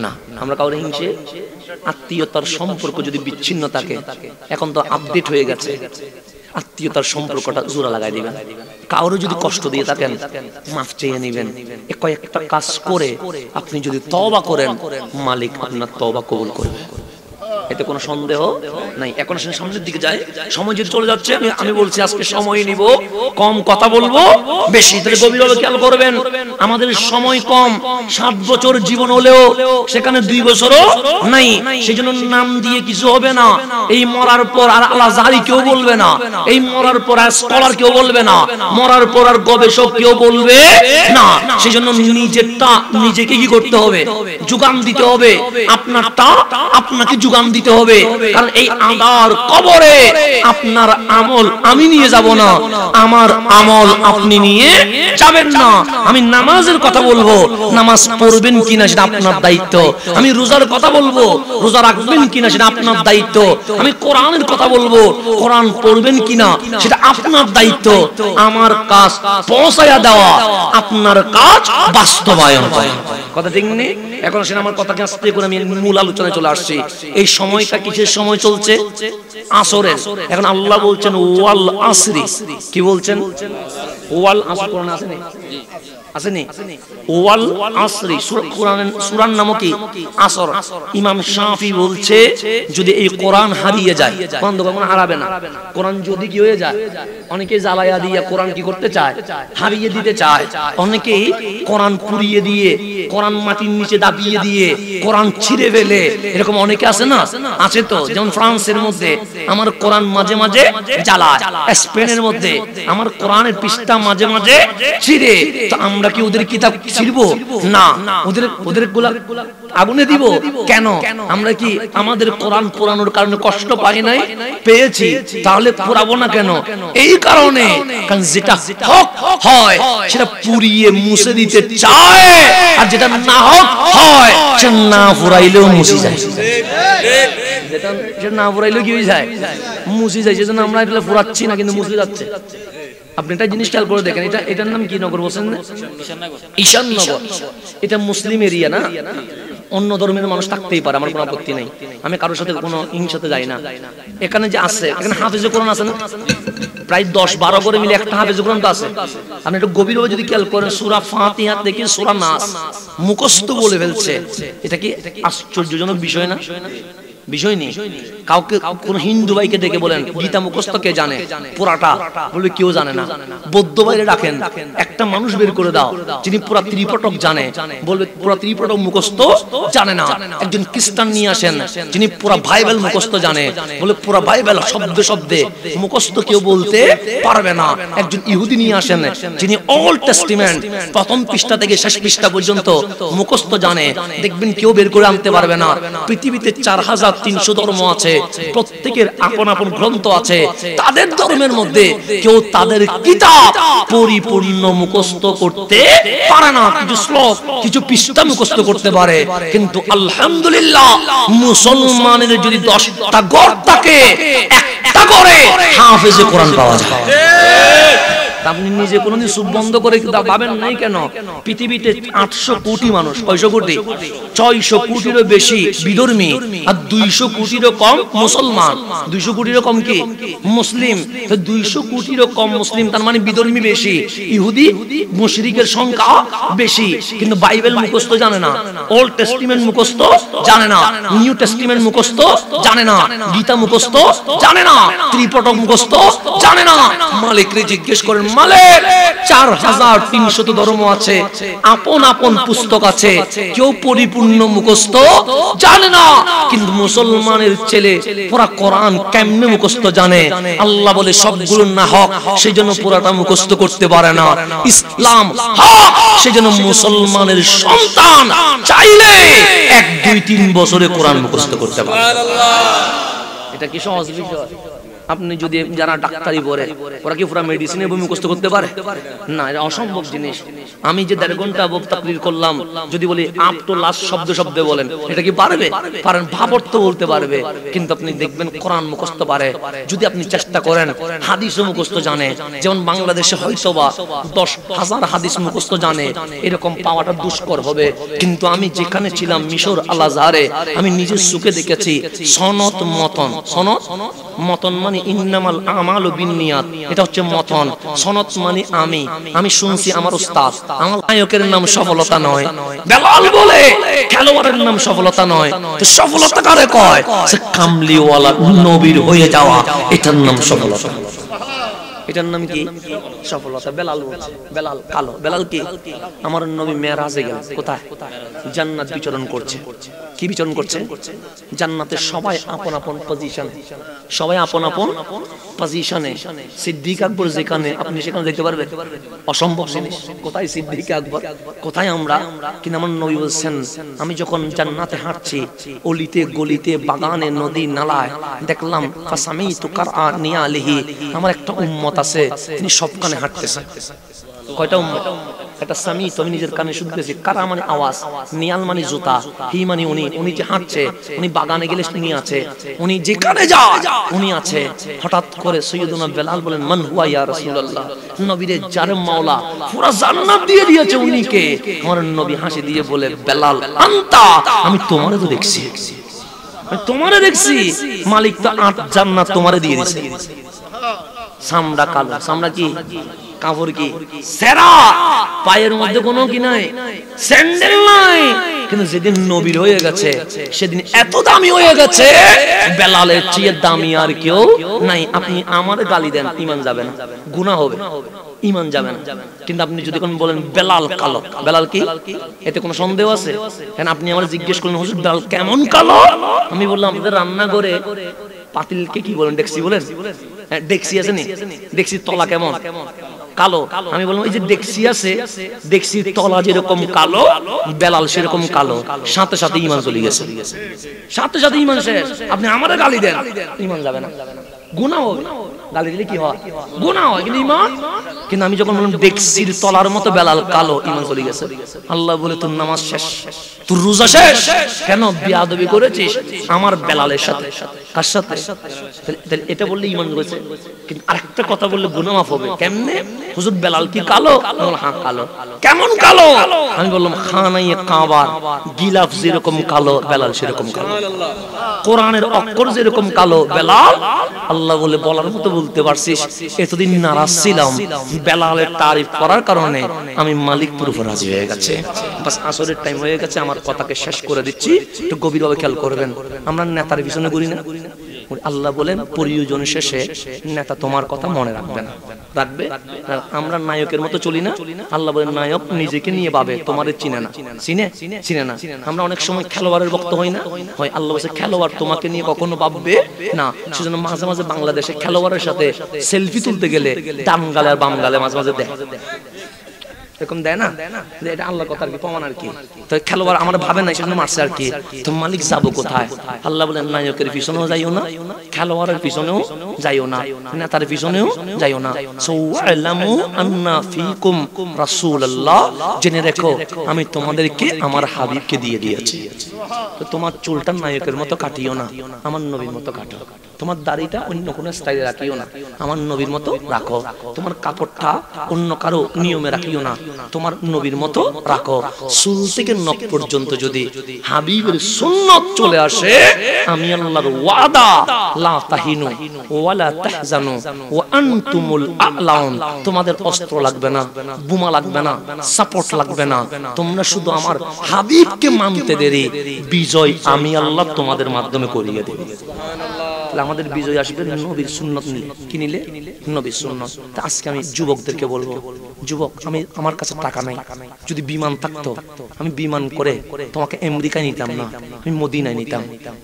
না। আমরা কাউকে হিংসে, আত্মীয়তার সম্পর্ক যদি বিচ্ছিন্ন থাকে, এখন তো আপডেট হয়ে গেছে, আত্মীয়তার সম্পর্কটা জোড়া লাগাই দিবেন। কাউরে যদি কষ্ট দিয়ে থাকেন, মাফ চেয়ে নেবেন। কয়েকটা কাজ করে আপনি যদি তওবা করেন, মালিক আপনার তওবা কবুল করবে। এতে কোনো সন্দেহ নাই। এখন সামনের দিকে যায়, সময় যদি চলে যাচ্ছে, আমি বলছি আজকে সময় নিব, কম কথা বলবো বেশি। তাহলে গভীরভাবে খেয়াল করবেন, আমাদের সময় কম। 7 বছর জীবন হলেও সেখানে 2 বছরও নাই। সেজন্য নাম দিয়ে কিছু হবে না। এই মরার পর আর আল্লাহ জারি কেউ বলবে না। এই মরার পর আর স্কলার কেউ বলবে না। মরার পর আর গবেষক কেউ বলবে না। সেজন্য নিজেরটা নিজেকে কি করতে হবে? যোগান দিতে হবে। আপনারটা আপনাকে যোগান দিতে হবে। কারণ এই আদার কবরে আপনার আমল আমি নিয়ে যাব না, আমার আমল আপনি নিয়ে যাবেন না। আমি নামাজের কথা বলবো, নামাজ পড়বেন কিনা সেটা আপনার দায়িত্ব। আমি রোজার কথা বলবো, রোজা রাখবেন কিনা সেটা আপনার দায়িত্ব। আমি কোরআনের কথা বলবো, কোরআন পড়বেন কিনা সেটা আপনার দায়িত্ব। আমার কাজ পৌঁছায়া দেওয়া, আপনার কাজ বাস্তবায়ন করা। কথা ঠিক নেই? এখন সেটা আমার কথাকে আস্তে করে আমি মূল আলোচনায় চলে আসছি। এই সময়টা কিসের সময় চলছে? আসরের। এখন আল্লাহ বলছেন ওয়াল আসরি। কি বলছেন? ওয়াল আসর। কোরআনে আছে না? আসেনি? ওয়াল আসরি সূরার নাম কি? আসর। ইমাম শাফি বলছে যদি এই কোরআন হারিয়ে যায়, কোরআন তো কখনো হারাবে না। কোরআন যদি কি হয়ে যায়, অনেকে জ্বালায়া দিয়ে কোরআন কি করতে চায়? হারিয়ে দিতে চায়। অনেকেই কোরআন পুড়িয়ে দিয়ে, কোরআন মাটির নিচে দাবিয়ে দিয়ে, কোরআন ছিঁড়ে ফেলে, এরকম অনেকে আছে না? আছে তো। যেমন ফ্রান্সের মধ্যে আমার কোরআন মাঝে মাঝে জ্বালায়, স্পেনের মধ্যে আমার কোরআনের পৃষ্ঠা মাঝে মাঝে ছিঁড়ে। তো আমরা কি ওদের কিতাব ছিড়বো না? ওদের গোলা আগুনে দিব কেন? আমরা কি আমাদের কোরআন পোড়ানোর কারণে কষ্ট পাই নাই? পেয়েছি। তাহলে পোড়াবো না কেন? এই কারণে, কারণ যেটা হক হয় সেটা পুড়িয়ে মুছে দিতে চায়, আর যেটা না হক হয় সেটা না পুড়াইলেও মুছে যায়। যেটা না পুড়াইলেও কি হয়ে যায়? মুছে যায়। সেজন্য আমরা এটা পুড়াচ্ছি না, কিন্তু মুছে যাচ্ছে। আপনি একটা জিনিস খেয়াল করে দেখেন, এটার নাম কি নগর বলছেন? ঈশাননগর। এটা মুসলিম এরিয়া না? অন্য ধর্মের মানুষ থাকতেই পারে, আমার কোনো আপত্তি নেই, আমি কারোর সাথে কোনো হিংসাতে যাই না। এখানে যে আছে, এখানে হাফেজে কোরআন আছে না, প্রায় 10-12 করে মিলে একটা হাফেজে কোরআন তো আছে। আপনি একটু গভীরভাবে যদি খেয়াল করেন, সূরা ফাতিহা থেকে সূরা নাস মুখস্থ বলে ফেলছে। এটা কি আশ্চর্যজনক বিষয় না? বিষয় নেই। কাউকে কোন হিন্দু ভাইকে ডেকে বলেন গীতা মুখস্থ কে জানে, পুরাটা বলবে কেউ জানে না। বৌদ্ধ ভাইরে রাখেন, একটা মানুষ বের করে দাও যিনি পুরা ত্রিপিটক জানে, বলবে পুরা ত্রিপিটক মুখস্থ জানে না। একজন খ্রিস্টান নিয়ে আসেন যিনি পুরা বাইবেল মুখস্থ জানে, বলে পুরা বাইবেল শব্দে শব্দে মুখস্থ কেউ বলতে পারবে না। একজন ইহুদি নিয়ে আসেন যিনি ওল্ড টেস্টিমেন্ট প্রথম পৃষ্ঠা থেকে শেষ পৃষ্ঠা পর্যন্ত মুখস্থ জানে, দেখবেন কেউ বের করে আনতে পারবে না। পৃথিবীতে 4300 ধর্ম আছে, প্রত্যেকের আপন আপন গ্রন্থ আছে। তাদের ধর্মের মধ্যে কেউ তাদের কিতাব পরিপূর্ণ মুখস্থ করতে পারে না, কিছু শ্লোক কিছু পৃষ্ঠা মুখস্থ করতে পারে। কিন্তু আলহামদুলিল্লাহ মুসলমানের যদি 10টা ঘর থাকে, একটা করে হাফেজে কোরআন পাওয়া যায়। আপনি নিজে কোনোদিন সুদ বন্ধ করে ভাবেন নাই কেন? পৃথিবীতে 800 কোটি মানুষ, 600 কোটি, 600 কোটিরও বেশি বিধর্মী আর 200 কোটিরও কম মুসলমান। 200 কোটিরও কম কি মুসলিম, 200 কোটিরও কম মুসলিম, তার মানে বিধর্মী বেশি, ইহুদি মুশরিকের সংখ্যা বেশি। কিন্তু বাইবেল মুখস্থ জানে না, ওল্ড টেস্টিমেন্ট মুখস্থ জানে না, নিউ টেস্টিমেন্ট মুখস্থ জানে না, গীতা মুখস্থ জানে না, ত্রিপিটক মুখস্থ জানে না। মালিকরে জিজ্ঞেস করেন, মালিক 4300 ধর্ম আছে, আপন আপন পুস্তক আছে, কেউ পরিপূর্ণ মুখস্থ জানে না। কিন্তু মুসলমানের ছেলে পুরা কোরআন কেমনে মুখস্থ জানে? আল্লাহ বলে সবগুলো না হক, সেজন্য পুরাটা মুখস্থ করতে পারে না। ইসলাম হক, সেজন্য মুসলমানের সন্তান চাইলে 1, 2, 3 বছরে কোরআন মুখস্থ করতে পারে। এটা কি সহজ বিষয়? আপনি যদি যারা ডাক্তারি পড়ে ওরা কি পুরো মেডিসিনের বই মুখস্থ করতে পারে? না, এটা অসম্ভব জিনিস। আমি যে 1.5 ঘন্টা তাকরীর করলাম, যদি বলি আপ টু লাস্ট শব্দ শব্দে বলেন, এটা কি পারবে? পারেন, ভাবার্থ বলতে পারবে। কিন্তু আপনি দেখবেন কোরআন মুখস্থ পারে যদি আপনি চেষ্টা করেন। হাদিসও মুখস্থ জানে, যেমন বাংলাদেশে হয়তোবা 10,000 হাদিস মুখস্থ জানে, এরকম পাওয়াটা দুষ্কর হবে। কিন্তু আমি যেখানে ছিলাম মিশর আল আজহারে, আমি নিজের চোখে দেখেছি সনদ মতন। সনদ মতন মানে ইন্নামাল আমালু বিন্নিয়াত, এটা হচ্ছে মতন। সনদ মানে আমি শুনছি আমার উস্তাদ। আমার নায়কের নাম সফলতা নয়, বেলাল বলে খেলোয়াড়ের নাম সফলতা নয়। তো সফলতা কারে কয়? সে কামলিওয়ালা নবীর হয়ে যাওয়া, এটার নাম সফলতা। এটার নাম কি? সফলতা। বেলাল বলছে, বেলাল কালো। বেলাল কি? আমার নবী মেরাজে গেল। কোথায়? জান্নাত বিচরণ করছে। কি বিচরণ করছে? জান্নাতে সবাই আপন আপন পজিশন, সবাই আপন আপন পজিশনে। সিদ্দিক আকবর যেখানে, আপনি সেখানে দেখতে পারবেন? অসম্ভব জিনিস। কোথায় সিদ্দিক আকবর, কোথায় আমরা? কিন্তু আমার নবী বলছেন, আমি যখন জান্নাতে হাঁটছি, অলিতে গলিতে বাগানে নদী নালায় দেখলাম ফাসামিতু কারআ নিয়ালিহি, আমার একটা উম্মত আছে, তিনি সব কানে হাঁটতেছে। কয়টা উম্মত? একটা সামি, তো আমি নিজের কানে শুনতেছি। কারা মানে আওয়াজ, নিয়াল মানে জুতা, হি মানে উনি যে হাঁটছে, উনি বাগানে গেলে উনি আছে, উনি যেখানে যায় উনি আছে। হঠাৎ করে সৈয়দুনা বেলাল বলেন, মান হুয়া ইয়া রাসূলুল্লাহ, নবীরে যার মাওলা পুরো জান্নাত দিয়ে দিয়েছে উনি কে? আমার নবী হাসি দিয়ে বলে, বেলাল আনতা, আমি তোমারে তো দেখছি, আমি তোমারে দেখছি, মালিক তো 8 জান্নাত তোমারে দিয়ে দিয়েছে। সামরা কালো, সামরা কি? কাপড় কি? সেরা, পায়ের মধ্যে কোনো কি নাই, স্যান্ডেল নাই। কিন্তু যেদিন নবীর হয়ে গেছে, সেদিন এত দামি হয়ে গেছে, বেলালের চেয়ে দামি আর কেউ নাই। আপনি আমার গালি দেন, ঈমান যাবে না, গুনাহ হবে, ঈমান যাবে না। কিন্তু আপনি যদি কোন বলেন বেলাল কালো, বেলাল কি? এতে কোনো সন্দেহ আছে? কেন আপনি আমার জিজ্ঞেস করলেন, হুজুর বেলাল কেমন কালো? আমি বললাম, আপনাদের রান্নাঘরে পাতিলকে কি বলেন? ডেক্সি বলেন? ডেক্সি আছে নি? ডেক্সির তলা কেমন? কালো। আমি বললাম, এই যে ডেক্সি আছে, ডেক্সির তলা যেরকম কালো, বেলাল সেরকম কালো। সাথে সাথে ঈমান চলে গেছে, সাথে সাথে ঈমান শেষ। আপনি আমারে গালি দেন, ঈমান যাবে না, গুনাহ হবে। গালি দিলে কি হয়? গুনাহ হয়। কিন্তু ঈমান, কিন্তু আমি যখন বললাম ডেক্সির তলার মতো বেলাল কালো, ঈমান চলে গেছে। আল্লাহ বলে তোর নামাজ শেষ, তোর রোজা শেষ। কেন? বিয়াদবি করেছিস আমার বেলালের সাথে। কার সাথে? এটা বললে ঈমান হয়েছে। কিন্তু আরেকটা কথা বললে গুনাহ মাফ হবে। কেমনে? হুজুর বেলাল কি কালো? হ্যাঁ কালো। কেমন কালো? আমি বললাম খানায়ে কাবার গিলাফ যেরকম কালো, বেলাল সেরকম কালো। কোরআনের অক্ষর যেরকম কালো, বেলাল। আল্লাহ বলে বলার মতো বলতে পারছিস? এতদিন নারাজ ছিলাম, বেলালের তারিফ করার কারণে আমি মালিক পুরো রাজি হয়ে গেছে। বাস আসরের টাইম হয়ে গেছে, আমার কথাকে শেষ করে দিচ্ছি, একটু গভীরভাবে খেয়াল করবেন। আমরা নেতার পিছনে ঘুরি না? আল্লাহ বলেন প্রয়োজন শেষে নেতা তোমার কথা মনে রাখবে না, রাখবে? আমরা নায়কের মতো চলি না? আল্লাহ বলেন নায়ক নিজেকে নিয়ে ভাবে, তোমারে চিনে না। চিনে না। আমরা অনেক সময় খেলোয়াড়ের বক্ত হই না? হয়। আল্লাহ বলেছে খেলোয়াড় তোমাকে নিয়ে কখনো ভাববে না। সেজন্য মাঝে মাঝে বাংলাদেশে খেলোয়াড়ের সাথে সেলফি তুলতে গেলে ডান গালে আর বাম গালে মাঝে মাঝে দেয়, এরকম দেয় না? এটা আল্লাহর কথা আর কি, প্রমাণ আর কি। তো খেলোয়াড় আমার ভাবে না, সেজন্য মারছে আর কি। তো মালিক যাবো কোথায়? আল্লাহ বলেন নায়কের পিছনেও যাইও না, খেলোয়াড়ের পিছনেও যাইও না, নেতার পিছনেও যাইও না। সাওয়ালামু আন্না ফিকুম রাসূলুল্লাহ, জেনে রেখো আমি তোমাদেরকে আমার হাবিবকে দিয়ে দিয়েছি। তো তোমার চুলটা নায়কের মতো কাটিও না, আমার নবীর মতো কাটো। তোমার দাড়িটা অন্য কোনো স্টাইলে রাখিও না, আমার নবীর মতো রাখো। তোমার কাপড়টা অন্য কারো নিয়মে রাখিও না, তোমার নবীর মতো রাখো। চুল থেকে নখ পর্যন্ত যদি হাবিবের সুন্নাত চলে আসে, আমি আল্লাহর ওয়াদা লা তাহিনু ওয়ালা তাহজানু ওয়া আনতুমুল আ'লাউন, তোমাদের অস্ত্র লাগবে না, বোমা লাগবে না, সাপোর্ট লাগবে না, তোমরা শুধু আমার হাবিবকে মানতে দেরি, বিজয় আমি আল্লাহ তোমাদের মাধ্যমে করিয়ে দেব। আমাদের বিজয় আসবে নবীর সুন্নাত নিলে। কি নিলে? নবীর সুন্নাত। তা আজকে আমি যুবকদেরকে বলবো, যুবক আমি আমার কাছে টাকা নাই, যদি বিমান থাকতো আমি বিমান করে তোমাকে আমেরিকায় নিতাম না, আমি মদিনায় নিতাম,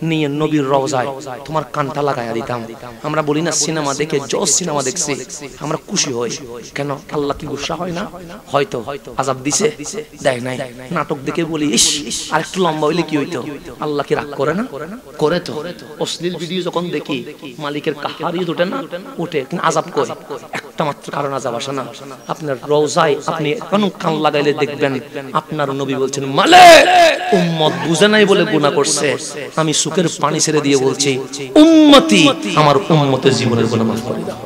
নিয়ে নবীর রওজায় তোমার কানটা লাগাইয়া দিতাম। আমরা বলি না সিনেমা দেখে জজ সিনেমা দেখছি আমরা খুশি হই, কেন? আল্লাহ কি গুসা হয় না? হয়তো আযাব দিছে, দেয় নাই। নাটক দেখে বলি ইস আরেকটু লম্বা হইলে কি হইতো? আল্লাহ কি রাগ করে না? করে তো। অশ্লীল ভিডিও যখন দেখি মালিকের কাহারিয়ত ওঠে না? ওঠে, কিন্তু আযাব কই? একটা মাত্র কারণ আযাব আসে না। আপনার রওজায় আপনি কোন কান লাগাইলে দেখবেন আপনার নবী বলছেন মালিক উম্মত বুঝে নাই বলে গুনাহ করছে, আমি সুখের পানি ছেড়ে দিয়ে বলছি উম্মতি আমার উম্মতের জীবনের গুনাহ মাফ করে দাও।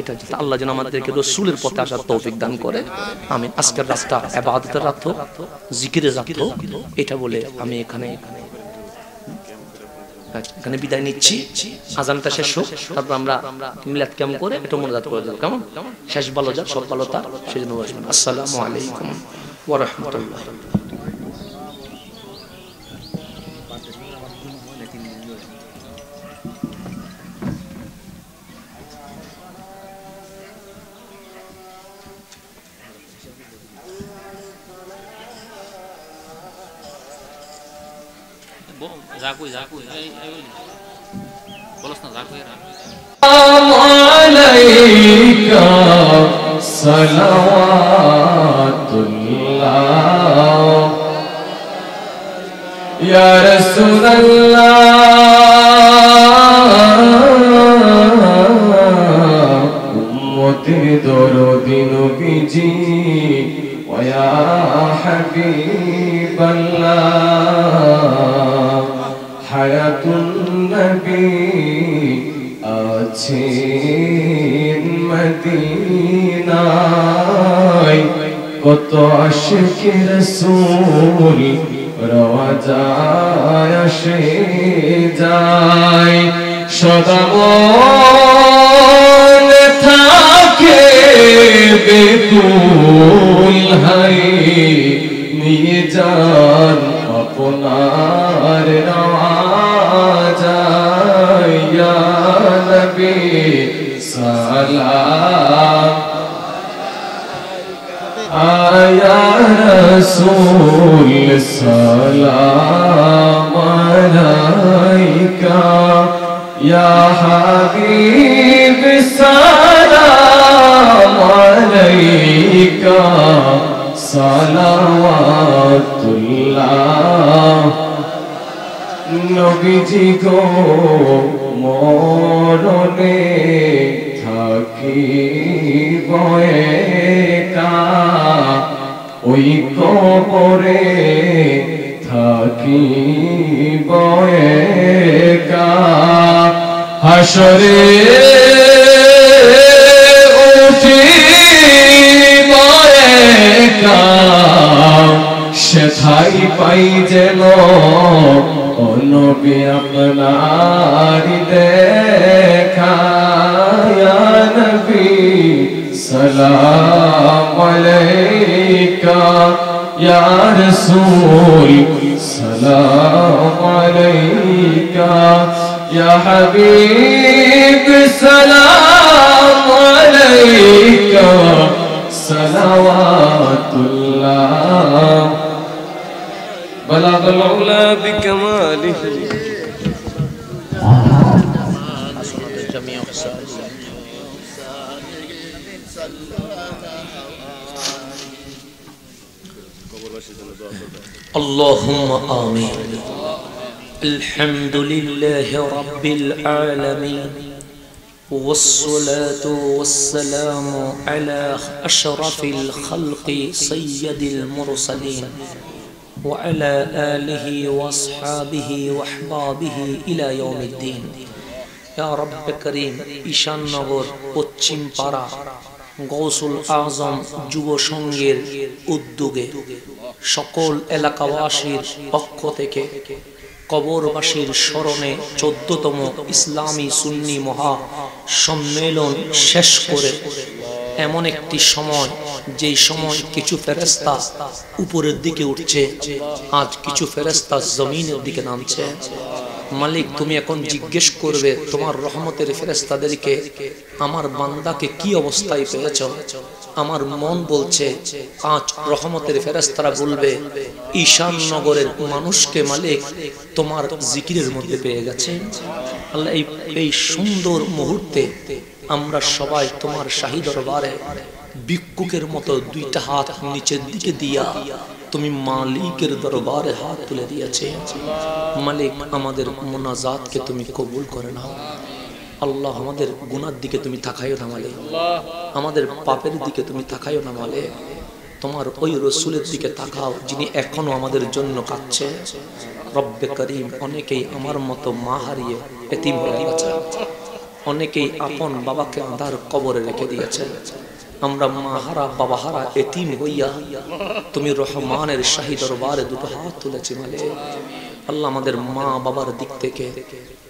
এটা যেটা আল্লাহ যেন আমাদেরকে রাসূলের পথে আসার তৌফিক দান করে। আমি আজকের রাতটা ইবাদতের রাত হোক, জিকিরের রাত হোক, এটা বলে আমি এখানে বিদায় নিচ্ছি। আজানটা শেষ হোক, তারপর আমরা মিলাদ কেমন করে এটা মোনাজাত করে দেব। কেমন? শেষ ভালো যাক, সব ভালো তার সেজন্য বলবেন আসসালামু আলাইকুম ওয়া রাহমাতুল্লাহ। আলাইকা সালাওয়াতুল্লাহ ইয়া রাসূলুল্লাহ, উম্মতে দরদি নবীজি ওয়া ইয়া হাবিবাল্লাহ, হায়াতুন নবী আছেন মদিনায়, কত আশিক রাসূল রওজায় আসে যায়, সদা মনে থাকে বেতুল হাই, নিয়ে যান আপনার রওজায়, ইয়া নবী সালাম আয়া রাসূল সালাম আলাইকা, ইয়া হাবিব সালাম আলাইকা, সালাওয়াতুল্লাহ। নবীজি গো মরণে একা ওই কবরে থাকি একা হাসরে উঠি একা সেথাই পাই যেন ও নবী আপনার দেখা ইয়া নবী সালাম আলাইকা ইয়া রাসূল সালাম আলাইকা ইয়া হাবিব সালাম আলাইকা সালাওয়াতুল্লাহ بلغ العلا بكماله اللهم آمين الحمد لله رب العالمين والصلاة والسلام على أشرف الخلق سيد المرسلين وعلى آله وأصحابه وأحبابه إلى يوم الدين يا رب كريم ঈশান নগর পশ্চিম পাড়া গৌসুল আজম যুব সংঘের উদ্যোগে সকল এলাকাবাসীর পক্ষ থেকে কবরবাসীর স্মরণে 14তম ইসলামী সুন্নি মহা সম্মেলন শেষ করে এমন একটি সময় যেই সময় কিছু ফেরেশতা উপরের দিকে উঠছে, আজ কিছু ফেরেশতা জমিনের দিকে নামছে। মালিক, তুমি এখন জিজ্ঞেস করবে তোমার রহমতের ফেরেশতাদেরকে আমার বান্দাকে কি অবস্থায় পেয়েছ। আমার মন বলছে আজ রহমতের ফেরেশতারা বলবে ঈশান নগরের মানুষকে মালিক তোমার জিকিরের মধ্যে পেয়ে গেছে। আল্লাহ, এই সুন্দর মুহূর্তে আমরা সবাই তোমার শাহী দরবারে ভিক্ষুকের মতো দুইটা হাত নিচের দিকে দিয়া তুমি মালিকের দরবারে হাত তুলে দিয়েছে। মালিক, আমাদের মুনাজাতকে তুমি কবুল করে নাও। আল্লাহ, আমাদের গুনার দিকে তুমি তাকাইও না মালিক, আমাদের পাপের দিকে তুমি তাকাইও না মালিক। তোমার ওই রসুলের দিকে তাকাও যিনি এখনো আমাদের জন্য কাঁদছে। রব্বে করিম, অনেকেই আমার মতো মা হারিয়ে এতিম হয়ে গেছে, অনেকেই আপন বাবাকে আঁধার কবরে রেখে দিয়েছে। আমরা মাহারা বাবাহারা এতিম হইয়া তুমি রহমানের শাহী দরবারে দুটো হাত তুলেছি মালিক। আল্লাহ, আমাদের মা বাবার দিক থেকে,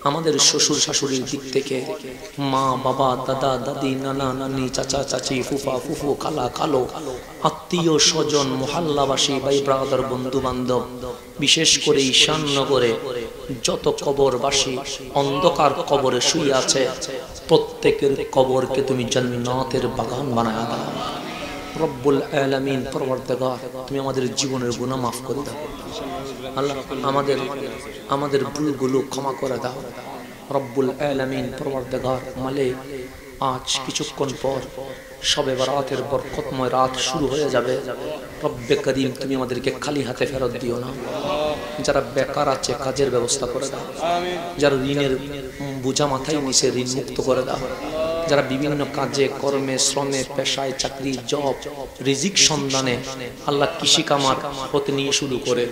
আমাদের শ্বশুর শাশুড়ির দিক থেকে, মা বাবা দাদা দাদি নানা নানি চাচা চাচি ফুফা ফুফু খালা খালো আত্মীয় স্বজন মহল্লাবাসী ভাই ব্রাদার বন্ধু বান্ধব, বিশেষ করে ঈশান নগরে যত কবরবাসী অন্ধকার কবরে শুয়ে আছে প্রত্যেকের কবরকে তুমি জান্নাতের বাগান বানায়া দাও। রব্বুল আলামিন, পরবর্তীকার তুমি আমাদের জীবনের গুনাহ মাফ করে দাও। আল্লাহ, আমাদের ভুলগুলো ক্ষমা করে দাও। রব্বুল আলামিন, পরবর্তীকার মালিক, আজ কিছুক্ষণ পর শবে বরাতের বরকতময় রাত শুরু হয়ে যাবে। রব্বে করিম, তুমি আমাদেরকে খালি হাতে ফেরত দিও না। যারা বেকার আছে কাজের ব্যবস্থা করে দাও, যারা ঋণের বোঝা মাথায় নিচে ঋণ মুক্ত করে দাও, যারা বিভিন্ন কাজে কর্মে শ্রমে পেশায় চাকরি জব রিজিক সন্ধানে আল্লাহ কৃষি কামার হতে নিয়ে শুরু করে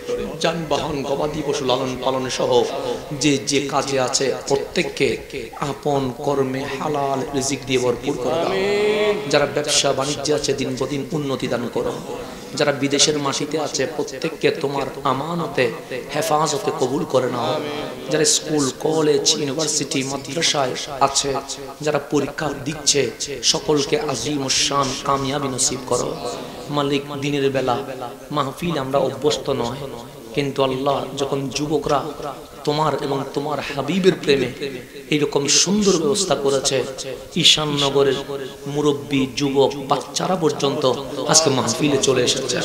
যানবাহন গবাদি পশু লালন পালন সহ যে যে কাজে আছে প্রত্যেককে আপন কর্মে হালাল রিজিক দিয়ে ভরপুর করে দাও। যারা ব্যবসা বাণিজ্যে আছে দিন প্রদিন উন্নতি দান করো। যারা বিদেশের মাটিতে আছে প্রত্যেককে তোমার আমানতে হেফাজতে কবুল করে নাও। যারা স্কুল কলেজ ইউনিভার্সিটি মাদ্রাসায় আছে, যারা পরীক্ষা দিচ্ছে সকলকে আজিম শান কামিয়াবি নসিব করো। মালিক, দিনের বেলা মাহফিল আমরা অভ্যস্ত নয়, কিন্তু আল্লাহ যখন যুবকরা তোমার এবং তোমার হাবিবের প্রেমে এইরকম সুন্দর ব্যবস্থা করেছে, ঈশান নগরের মুরব্বী যুবক বাচ্চারা পর্যন্ত আজকে মাহফিলে চলে এসেছে।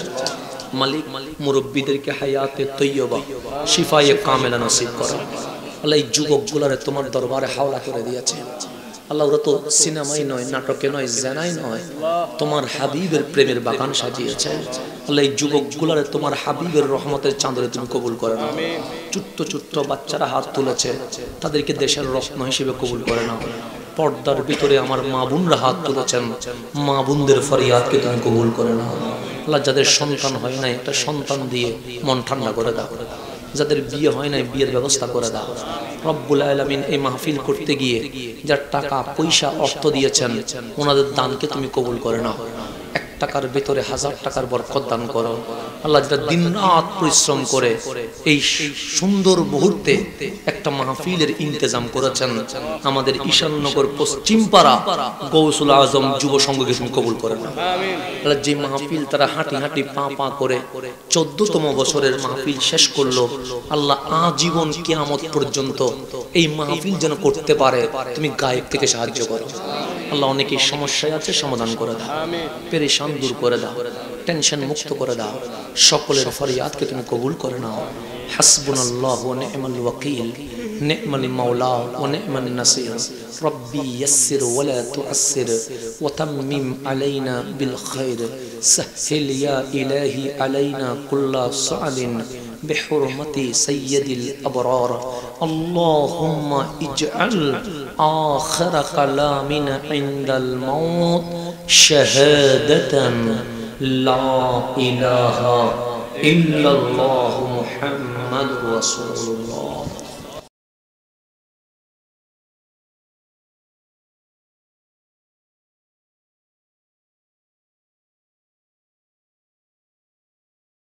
মালিক, মুরব্বীদেরকে হায়াতে তৈয়বা শিফায়ে কামেলা নসিব করো। আল্লাহ, এই যুবকগুলারে তোমার দরবারে হাওলা করে দিয়েছে। আল্লাহ, ওরা তো সিনেমাই নয়, নাটকে নয়, জানাই নয়, তোমার হাবিবের প্রেমের বাগান সাজিয়েছে। আল্লাহ, এই যুবকগুলারে তোমার হাবিবের রহমতের চাঁদরে তুমি কবুল করে নাও। ছোট্ট ছোট্ট বাচ্চারা হাত তুলেছে, তাদেরকে দেশের রত্ন হিসেবে কবুল করে নাও। পর্দার ভিতরে আমার মা বোনরা হাত তুলেছেন, মা বোনদের ফরিয়াদকে তুমি কবুল করে নাও। আল্লাহ যাদের সন্তান হয় নাই একটা সন্তান দিয়ে মন ঠান্ডা করে দাও, যাদের বিয়ে হয় নাই বিয়ের ব্যবস্থা করে দাও। রব্বুল আলামিন এই মাহফিল করতে গিয়ে যার টাকা পয়সা অর্থ দিয়েছেন ওনাদের দানকে তুমি কবুল করে নাও। 1 টাকার ভিতরে 1000 টাকার বরকত দান করো। আল্লাহ যারা দিন রাত পরিশ্রম করে এই সুন্দর মুহূর্তে একটা মাহফিলের ইন্তজাম করেছেন, আমাদের ঈশাননগর পশ্চিমপাড়া গৌসুল আজম যুব সংঘকে তুমি কবুল করে নাও। আল্লাহ যে মাহফিল তারা হাঁটি হাঁটি পা পা করে 14তম বছরের মাহফিল শেষ করলো, আল্লাহ আজীবন কিয়ামত পর্যন্ত এই মাহফিল যেন করতে পারে তুমি গায়েব থেকে সাহায্য করো। আল্লাহ অনেকেই সমস্যায় আছে, সমাধান করে দাও, পেরেশান দূর করে দাও, টেনশন মুক্ত করে দাও, সকলের ফরিয়াদকে তুমি কবুল করে নাও। হাসবুনাল্লাহু ওয়া নি'মাল ওয়াকিল, নি'মাল মাওলা ওয়া নি'মান নাসির। রব্বি ইয়াসসির ওয়া লা তু'আসসির ওয়া তাম্মিম আলাইনা বিল খায়র, সাহহিল ইয়া ইলাহি আলাইনা কুল্লা সা'লিন بحرمة سيد الأبرار. اللهم اجعل آخر كلامنا عند الموت شهادة لا إله إلا الله محمد رسول الله.